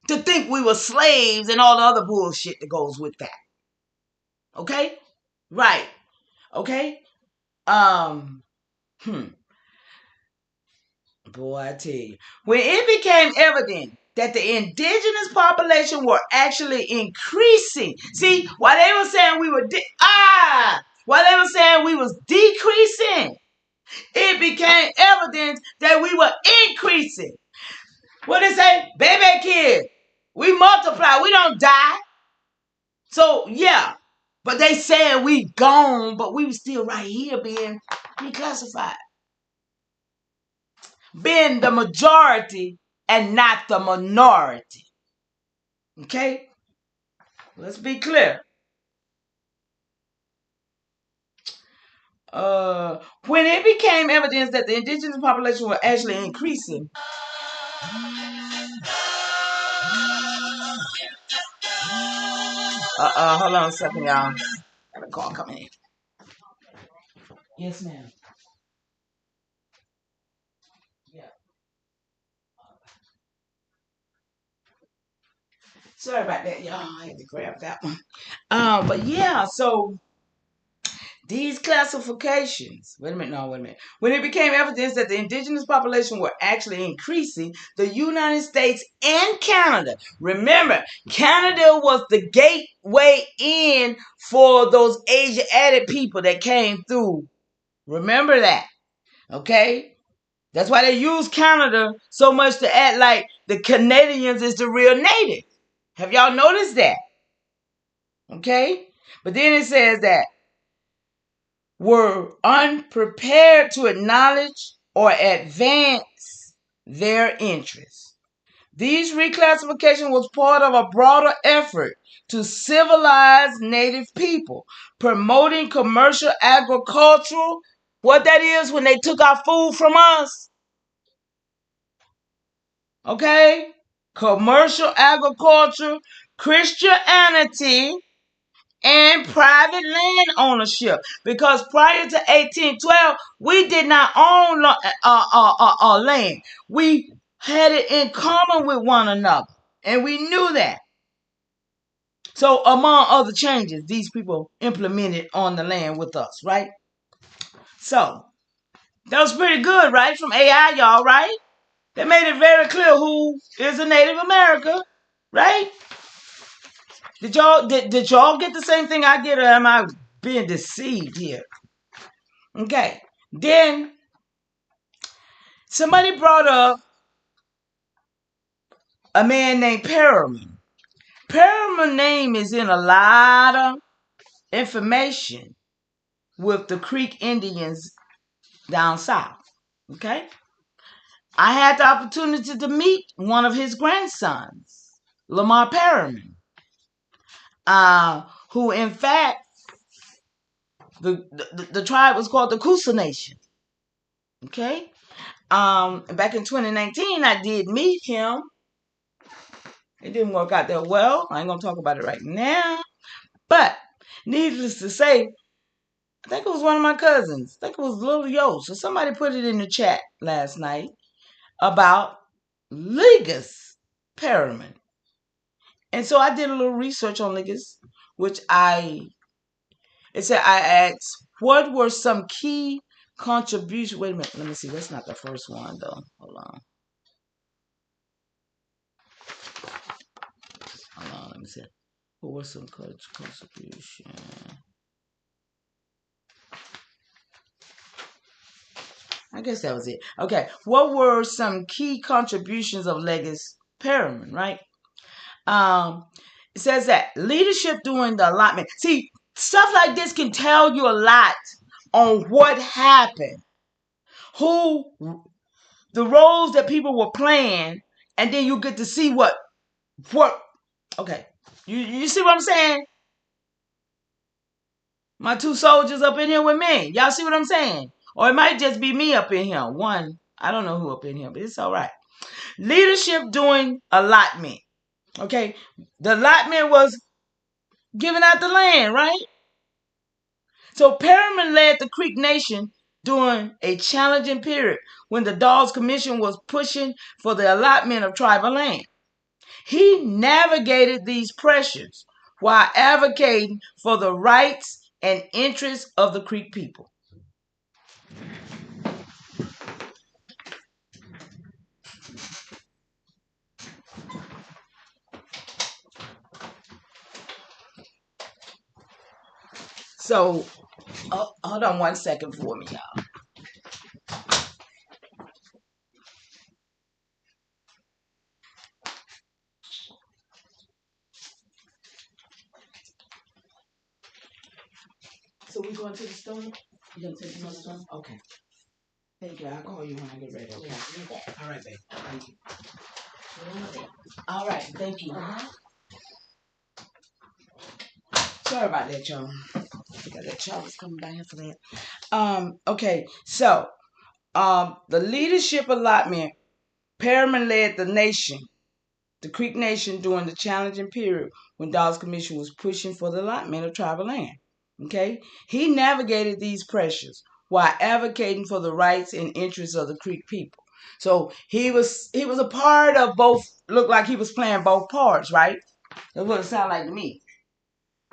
to think we were slaves and all the other bullshit that goes with that. Okay? Right. Okay? Boy, I tell you. When it became evident that the indigenous population were actually increasing. See, while they were saying we were while they were saying we was decreasing, it became evident that we were increasing. What they say? Baby kids. We multiply. We don't die. So, yeah. But they saying we gone, but we were still right here being reclassified. Being the majority and not the minority. Okay? Let's be clear. When it became evidence that the indigenous population was actually increasing. Hold on a second, y'all. Got a call coming in. Yes, ma'am. Yeah. Sorry about that, y'all. I had to grab that one. But yeah, so these classifications. Wait a minute. When it became evidence that the indigenous population were actually increasing, the United States and Canada. Remember, Canada was the gateway in for those Asiatic people that came through. Remember that. Okay? That's why they use Canada so much to act like the Canadians is the real native. Have y'all noticed that? Okay? But then it says that were unprepared to acknowledge or advance their interests. These reclassification was part of a broader effort to civilize native people, promoting commercial agricultural. What that is when they took our food from us. Okay? Commercial agriculture, Christianity, and private land ownership. Because prior to 1812, we did not own land. We had it in common with one another. And we knew that. So among other changes, these people implemented on the land with us, right? So that was pretty good, right? From AI, y'all, right? They made it very clear who is a Native American, right? Did y'all get the same thing I get, or am I being deceived here? Okay. Then somebody brought up a man named Perriman. Perriman's name is in a lot of information with the Creek Indians down south. Okay. I had the opportunity to meet one of his grandsons, Lamar Perriman, who in fact the tribe was called the Coosa Nation. Okay. Back in 2019, I did meet him. It didn't work out that well. I ain't gonna talk about it right now. But needless to say, I think it was one of my cousins. I think it was Little Yo. So somebody put it in the chat last night about Ligas Perriman. And so I did a little research on Ligas, it said I asked, what were some key contributions? Wait a minute, let me see. That's not the first one though. Hold on, let me see. What were some contributions? I guess that was it. Okay, what were some key contributions of Legis Perriman, right? It says that leadership during the allotment. See, stuff like this can tell you a lot on what happened, who, the roles that people were playing, and then you get to see what. Okay, you see what I'm saying? My two soldiers up in here with me. Y'all see what I'm saying? Or it might just be me up in here. One, I don't know who up in here, but it's all right. Leadership doing allotment. Okay, the allotment was giving out the land, right? So Perriman led the Creek Nation during a challenging period when the Dawes Commission was pushing for the allotment of tribal land. He navigated these pressures while advocating for the rights and interests of the Creek people. So, hold on one second for me, y'all. So we going to the store? You gonna take me to the store? Okay. Thank you. I'll call you when I get ready. Okay. All right, babe. Thank you. All right. Thank you. Sorry about that, y'all. I got that Charles coming down here for that. Okay, so the leadership allotment, Perriman led the Creek Nation during the challenging period when Dawes Commission was pushing for the allotment of tribal land. Okay, he navigated these pressures while advocating for the rights and interests of the Creek people. So he was a part of both. Looked like he was playing both parts, right? That's what it sounded like to me.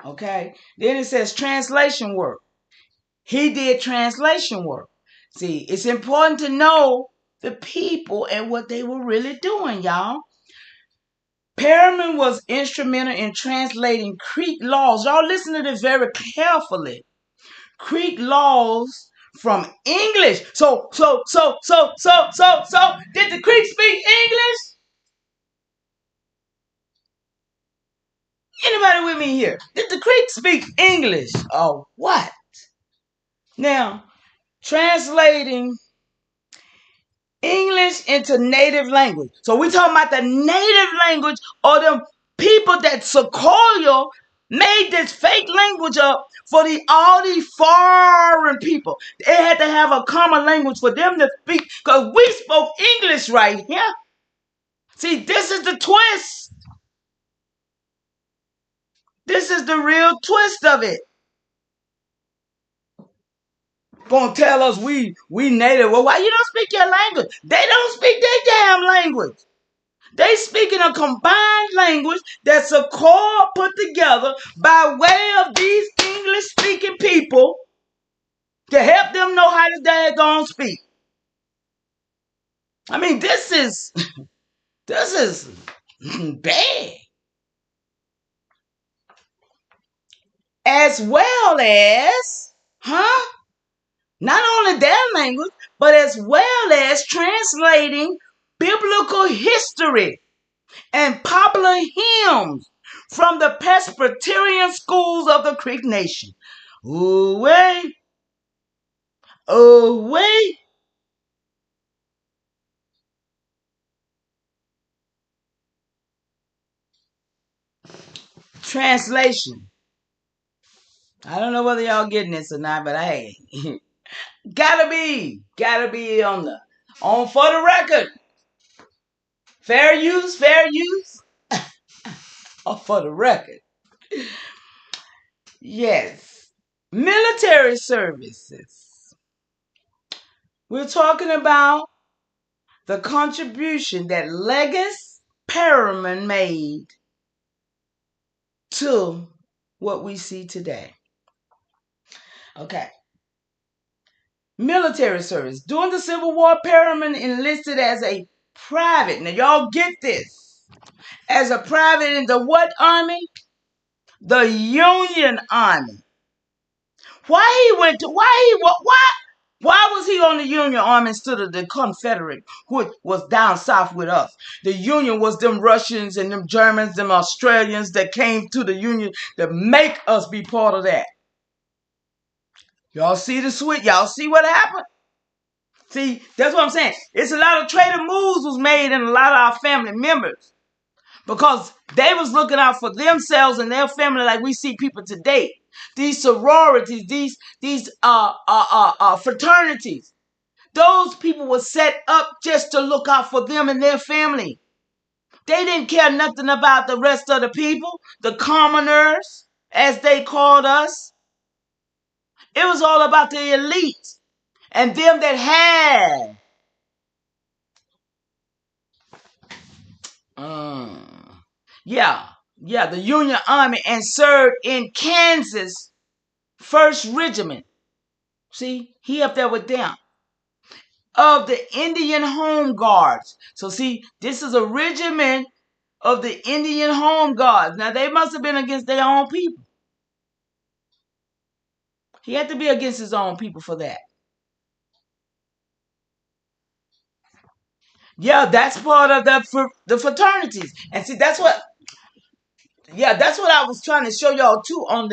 Okay. Then it says translation work. He did translation work. See, it's important to know the people and what they were really doing, y'all. Perriman was instrumental in translating Creek laws. Y'all listen to this very carefully. Creek laws from English. So, did the Creek speak English? Anybody with me here? Did the Creek speak English? Oh, what? Now, translating English into native language. So we talking about the native language or them people that Sequoia made this fake language up for all these foreign people. They had to have a common language for them to speak because we spoke English right here. See, this is the twist. This is the real twist of it. Gonna tell us we native. Well, why you don't speak your language? They don't speak their damn language. They speaking a combined language that's a core put together by way of these English-speaking people to help them know how to daggone speak. I mean, this is bad. As well as, not only their language, but as well as translating biblical history and popular hymns from the Presbyterian schools of the Creek Nation. Ooh-wee. Ooh-wee. Translation. I don't know whether y'all getting this or not, but hey, gotta be on for the record. Fair use, or for the record. Yes. Military services. We're talking about the contribution that Legis Perriman made to what we see today. Okay. Military service. During the Civil War, Perriman enlisted as a private. Now, y'all get this. As a private in the what army? The Union Army. Why was he on the Union Army instead of the Confederate, which was down south with us? The Union was them Russians and them Germans, them Australians that came to the Union to make us be part of that. Y'all see the switch? Y'all see what happened? See, that's what I'm saying. It's a lot of traitor moves was made in a lot of our family members because they was looking out for themselves and their family like we see people today. These sororities, these fraternities, those people were set up just to look out for them and their family. They didn't care nothing about the rest of the people, the commoners, as they called us. It was all about the elite and them that had. The Union Army and served in Kansas 1st Regiment. See, he up there with them. Of the Indian Home Guards. So see, this is a regiment of the Indian Home Guards. Now, they must have been against their own people. He had to be against his own people for that. Yeah, that's part of the fraternities. And see, that's what I was trying to show y'all too on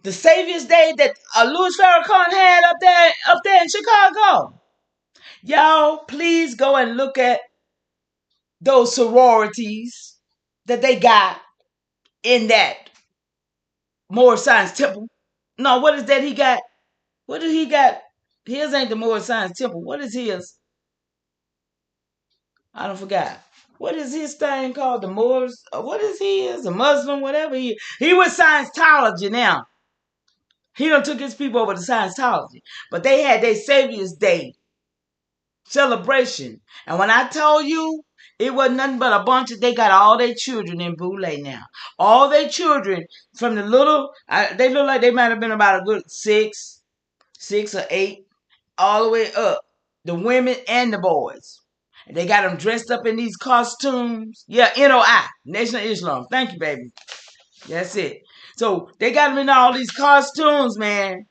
the Savior's Day that Louis Farrakhan had up there in Chicago. Y'all, please go and look at those sororities that they got in that Moorish Science Temple. No, what is that he got? What did he got? His ain't the Moorish Science Temple. What is his? I don't forgot. What is his thing called? The Moors? What is he? Is a Muslim? Whatever he is. He was Scientology now. He done took his people over to Scientology. But they had their Savior's Day celebration. And when I told you, it wasn't nothing but a bunch of, they got all their children in Boulay now. All their children from the little, they look like they might have been about a good 6 or 8, all the way up. The women and the boys. And they got them dressed up in these costumes. Yeah, NOI, Nation of Islam. Thank you, baby. That's it. So they got them in all these costumes, man.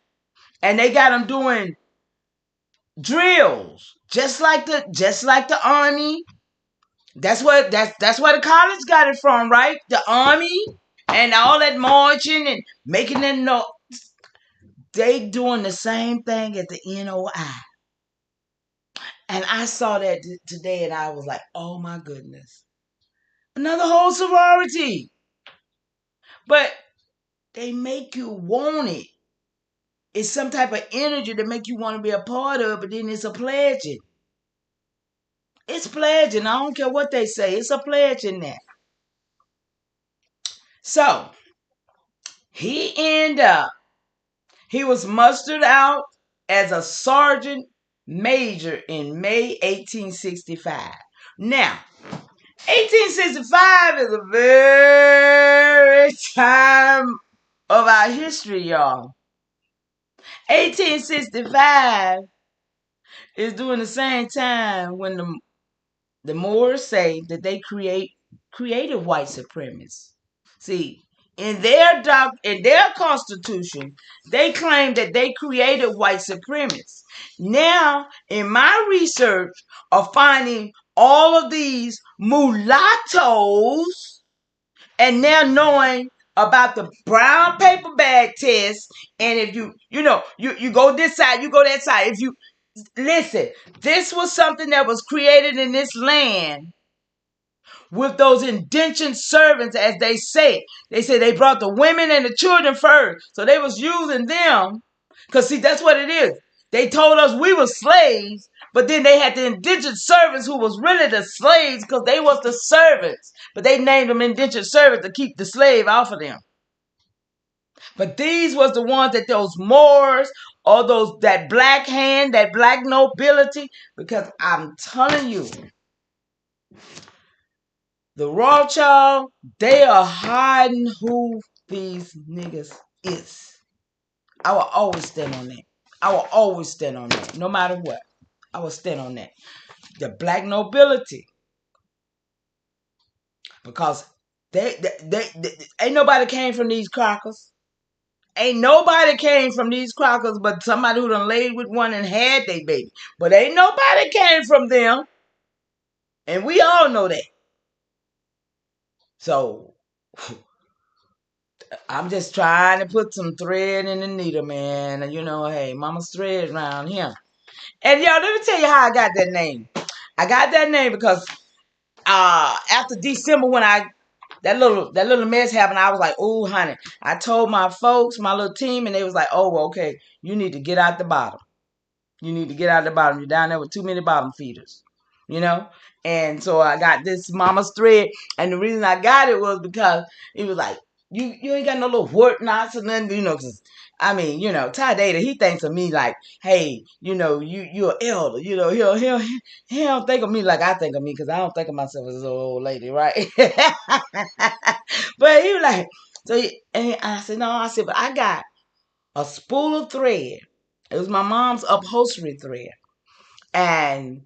And they got them doing drills. Just like the army. That's where the college got it from, right? The army and all that marching and making them know they doing the same thing at the NOI. And I saw that today and I was like, oh my goodness. Another whole sorority. But they make you want it. It's some type of energy that make you want to be a part of, but then it's a pledging. It's pledging. I don't care what they say. It's a pledge in there. So, he was mustered out as a sergeant major in May 1865. Now, 1865 is a very time of our history, y'all. 1865 is during the same time when the Moors say that they created white supremacists. See, in their constitution, they claim that they created white supremacists. Now, in my research of finding all of these mulattoes, and now knowing about the brown paper bag test, and if you go this side, you go that side. If you listen, this was something that was created in this land with those indentured servants, as they say. They say they brought the women and the children first. So they was using them. Because, see, that's what it is. They told us we were slaves, but then they had the indentured servants who was really the slaves because they was the servants. But they named them indentured servants to keep the slave off of them. But these was the ones that those Moors or that black hand, that black nobility, because I'm telling you, the Rothschild, they are hiding who these niggas is. I will always stand on that. I will always stand on that, no matter what. I will stand on that. The black nobility. Because they ain't nobody came from these crackers. Ain't nobody came from these crackers but somebody who done laid with one and had their baby. But ain't nobody came from them. And we all know that. So, I'm just trying to put some thread in the needle, man. And hey, Mama's Thread around here. And y'all, let me tell you how I got that name. I got that name because after December when that little mess happened, I was like, oh, honey. I told my folks, my little team, and they was like, oh, okay, you need to get out the bottom. You need to get out the bottom. You're down there with too many bottom feeders. And so I got this Mama's Thread, and the reason I got it was because it was like, you ain't got no little wart knots or nothing, cause Ty Data, he thinks of me like, hey, you're an elder, he don't think of me like I think of me, because I don't think of myself as an old lady, right? But he was like, and I said, no, but I got a spool of thread. It was my mom's upholstery thread. And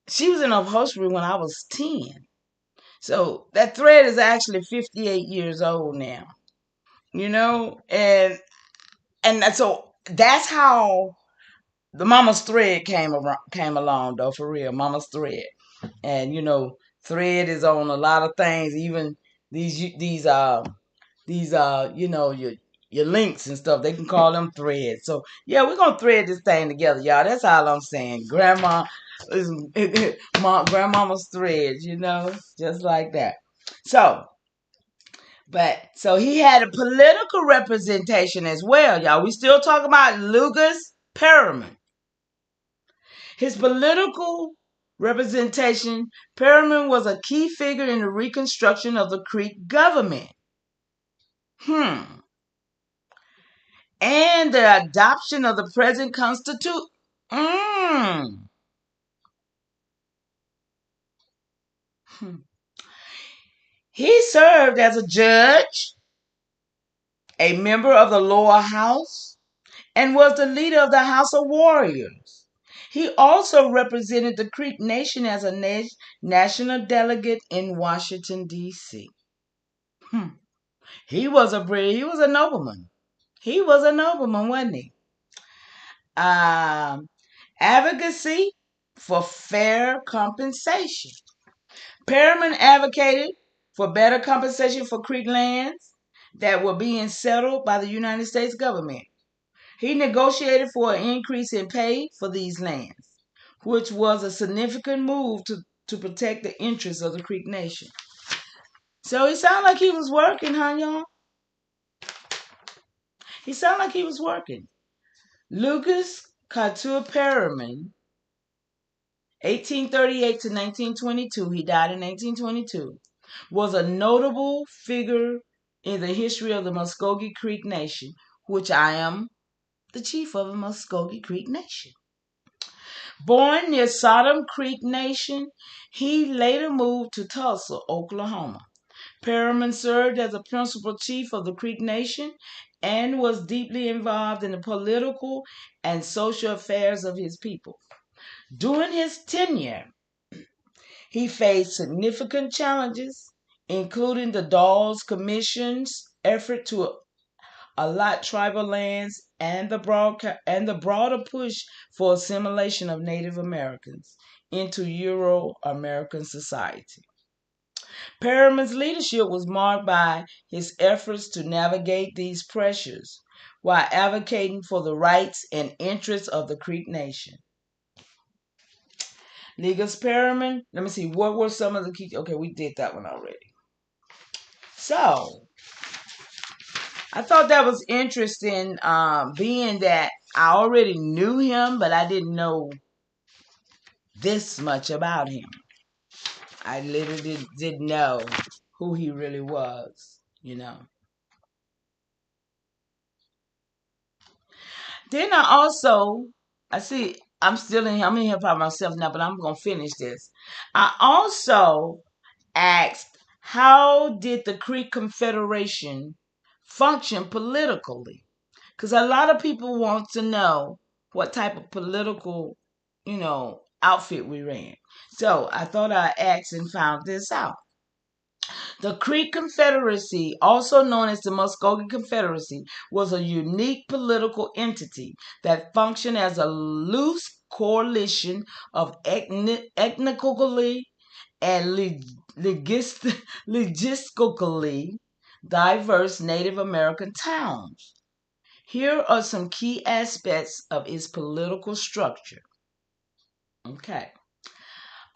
she was in upholstery when I was 10. So that thread is actually 58 years old now. And so that's how the Mama's Thread came along, though, for real. Mama's Thread. And thread is on a lot of things, even these your links and stuff, they can call them threads. So yeah, we're gonna thread this thing together, y'all. That's all I'm saying. Grandmama's Threads, just like that. So, But so he had a political representation as well, y'all. We still talking about Lucas Perriman. His political representation, Perriman was a key figure in the reconstruction of the Creek government. And the adoption of the present constitution. He served as a judge, a member of the lower house, and was the leader of the House of Warriors. He also represented the Creek Nation as a national delegate in Washington, D.C. He was a nobleman. He was a nobleman, wasn't he? Advocacy for fair compensation. Perriman advocated for better compensation for Creek lands that were being settled by the United States government. He negotiated for an increase in pay for these lands, which was a significant move to protect the interests of the Creek Nation. So he sounded like he was working, huh, y'all? He sounded like he was working. Lucas Couture Perriman, 1838 to 1922, he died in 1822, was a notable figure in the history of the Muskogee Creek Nation, which I am the chief of the Muskogee Creek Nation. Born near Sodom Creek Nation, he later moved to Tulsa, Oklahoma. Perriman served as a principal chief of the Creek Nation and was deeply involved in the political and social affairs of his people. During his tenure, he faced significant challenges, including the Dawes Commission's effort to allot tribal lands and the broader push for assimilation of Native Americans into Euro-American society. Perriman's leadership was marked by his efforts to navigate these pressures while advocating for the rights and interests of the Creek Nation. Lucas Perriman, let me see, what were some of the key? Okay, we did that one already. So, I thought that was interesting, being that I already knew him, but I didn't know this much about him. I literally didn't know who he really was, you know. Then I see, I'm in here by myself now, but I'm going to finish this. I also asked, how did the Creek Confederation function politically? Because a lot of people want to know what type of political, outfit we ran. So I thought I asked and found this out. The Creek Confederacy, also known as the Muskogee Confederacy, was a unique political entity that functioned as a loose coalition of ethnically and logistically diverse Native American towns. Here are some key aspects of its political structure. Okay.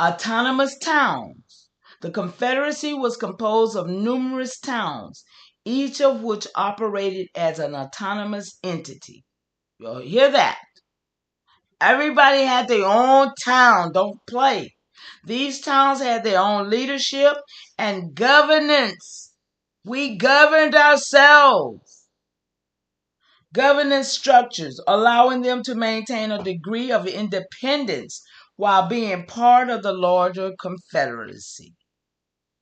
Autonomous towns. The Confederacy was composed of numerous towns, each of which operated as an autonomous entity. You hear that? Everybody had their own town. Don't play. These towns had their own leadership and governance. We governed ourselves. Governance structures, allowing them to maintain a degree of independence while being part of the larger Confederacy.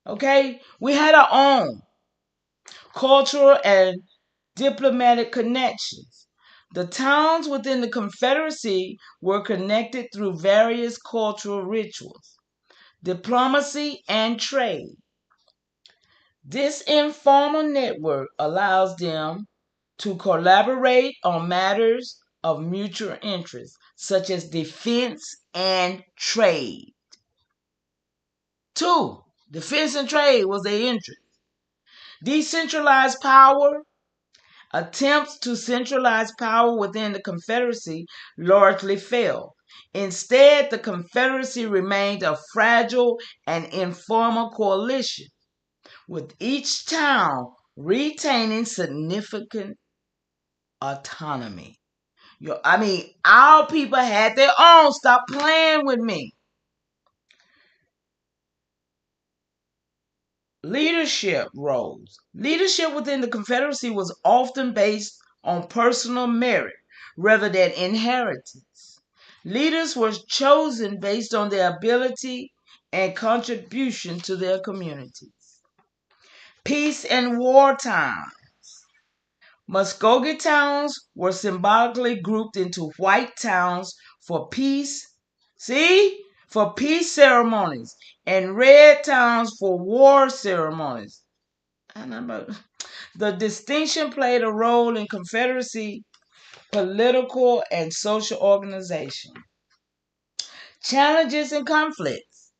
Okay? We had our own cultural and diplomatic connections. The towns within the Confederacy were connected through various cultural rituals, diplomacy, and trade. This informal network allows them to collaborate on matters of mutual interest, such as defense and trade. 2, defense and trade was their interest. Decentralized power. Attempts to centralize power within the Confederacy largely failed. Instead, the Confederacy remained a fragile and informal coalition, with each town retaining significant autonomy. Our people had their own. Stop playing with me. Leadership roles. Leadership within the Confederacy was often based on personal merit rather than inheritance. Leaders were chosen based on their ability and contribution to their communities. Peace and wartime. Muskogee towns were symbolically grouped into white towns for peace, for peace ceremonies, and red towns for war ceremonies. The distinction played a role in Confederacy political and social organization. Challenges and conflicts.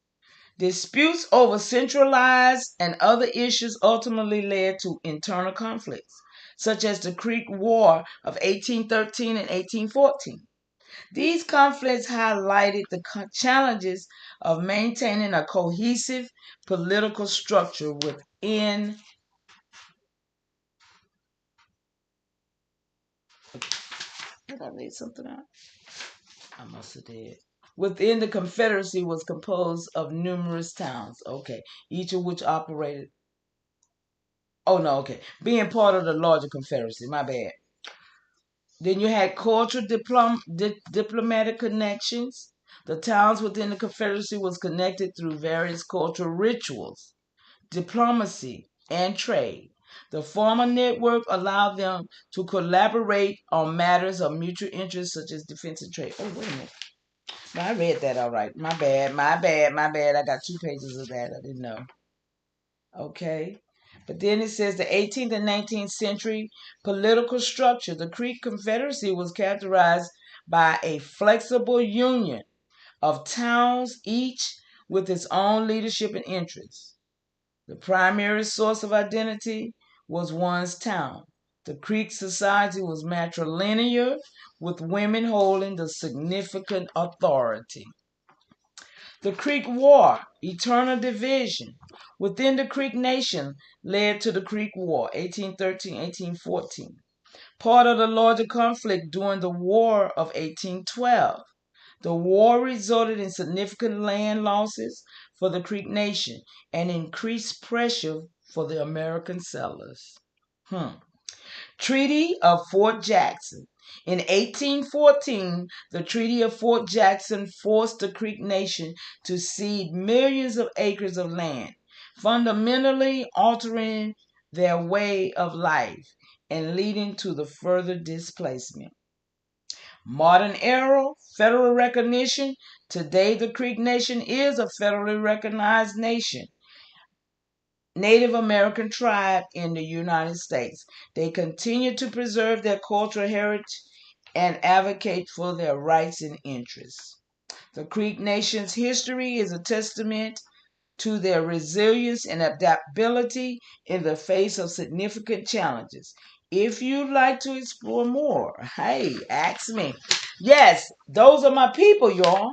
Disputes over centralized and other issues ultimately led to internal conflicts, such as the Creek War of 1813 and 1814. These conflicts highlighted the challenges of maintaining a cohesive political structure within. Did I leave something out? I must have did. Within the Confederacy was composed of numerous towns, okay, each of which operated. Oh no, okay, being part of the larger Confederacy. My bad. Then you had cultural diplomatic connections. The towns within the Confederacy was connected through various cultural rituals, diplomacy, and trade. The former network allowed them to collaborate on matters of mutual interest such as defense and trade. Oh, wait a minute. I read that all right. My bad. I got 2 pages of that. I didn't know. Okay. But then it says the 18th and 19th century political structure. The Creek Confederacy was characterized by a flexible union of towns, each with its own leadership and interests. The primary source of identity was one's town. The Creek society was matrilineal, with women holding the significant authority. The Creek War, eternal division within the Creek Nation, led to the Creek War, 1813-1814, part of the larger conflict during the War of 1812. The war resulted in significant land losses for the Creek Nation and increased pressure for the American settlers. Treaty of Fort Jackson. In 1814, the Treaty of Fort Jackson forced the Creek Nation to cede millions of acres of land, fundamentally altering their way of life and leading to the further displacement. Modern era federal recognition. Today, the Creek Nation is a federally recognized nation. Native American tribe in the United States. They continue to preserve their cultural heritage and advocate for their rights and interests. The Creek Nation's history is a testament to their resilience and adaptability in the face of significant challenges. If you'd like to explore more, hey, ask me. Yes, those are my people, y'all.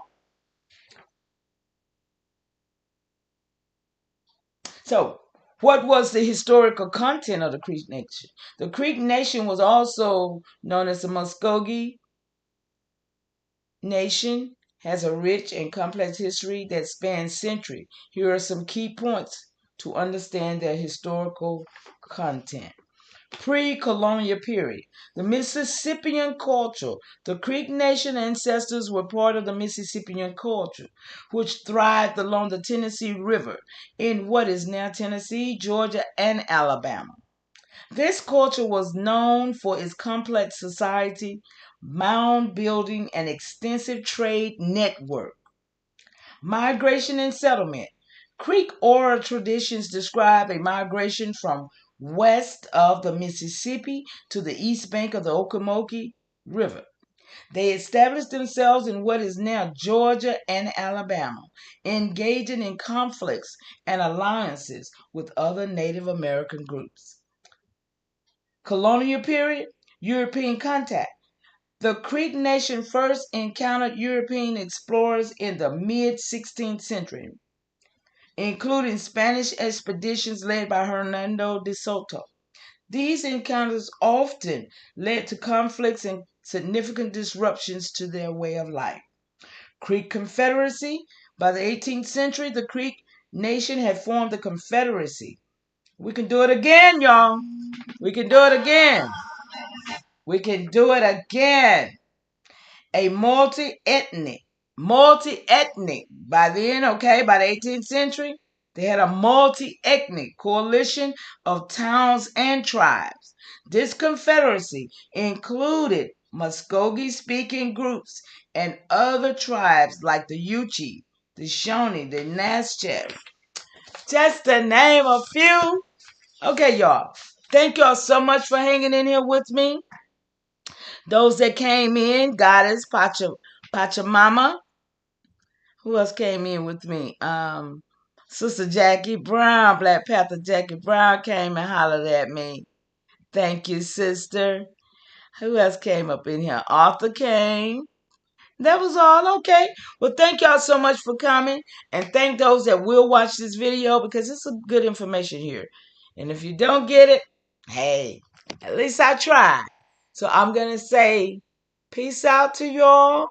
So, what was the historical content of the Creek Nation? The Creek Nation was also known as the Muskogee Nation, has a rich and complex history that spans centuries. Here are some key points to understand their historical content. Pre-colonial period. The Mississippian culture. The Creek Nation ancestors were part of the Mississippian culture, which thrived along the Tennessee River in what is now Tennessee, Georgia, and Alabama. This culture was known for its complex society, mound building, and extensive trade network. Migration and settlement. Creek oral traditions describe a migration from west of the Mississippi to the east bank of the Ocmulgee River. They established themselves in what is now Georgia and Alabama, engaging in conflicts and alliances with other Native American groups. Colonial period, European contact. The Creek Nation first encountered European explorers in the mid-16th century, including Spanish expeditions led by Hernando de Soto. These encounters often led to conflicts and significant disruptions to their way of life. Creek Confederacy. By the 18th century, the Creek nation had formed a confederacy. We can do it again, y'all. We can do it again. We can do it again. A multi-ethnic, by then, okay, by the 18th century, they had a multi-ethnic coalition of towns and tribes. This confederacy included Muskogee-speaking groups and other tribes like the Yuchi, the Shawnee, the Nashchep. Just to name a few. Okay, y'all. Thank y'all so much for hanging in here with me. Those that came in, Goddess, Pachamama. Who else came in with me? Sister Jackie Brown, Black Panther Jackie Brown came and hollered at me. Thank you, sister. Who else came up in here? Arthur came. That was all. Okay. Well, thank y'all so much for coming. And thank those that will watch this video because it's some good information here. And if you don't get it, hey, at least I tried. So I'm going to say peace out to y'all.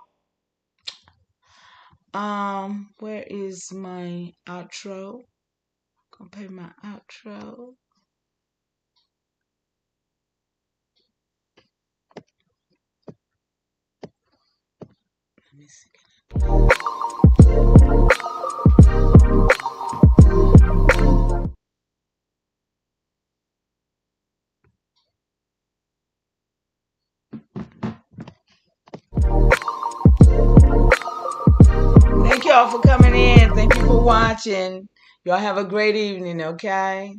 Where is my outro? Gonna play my outro. Let me see. Thank y'all for coming in. Thank you for watching. Y'all have a great evening, okay?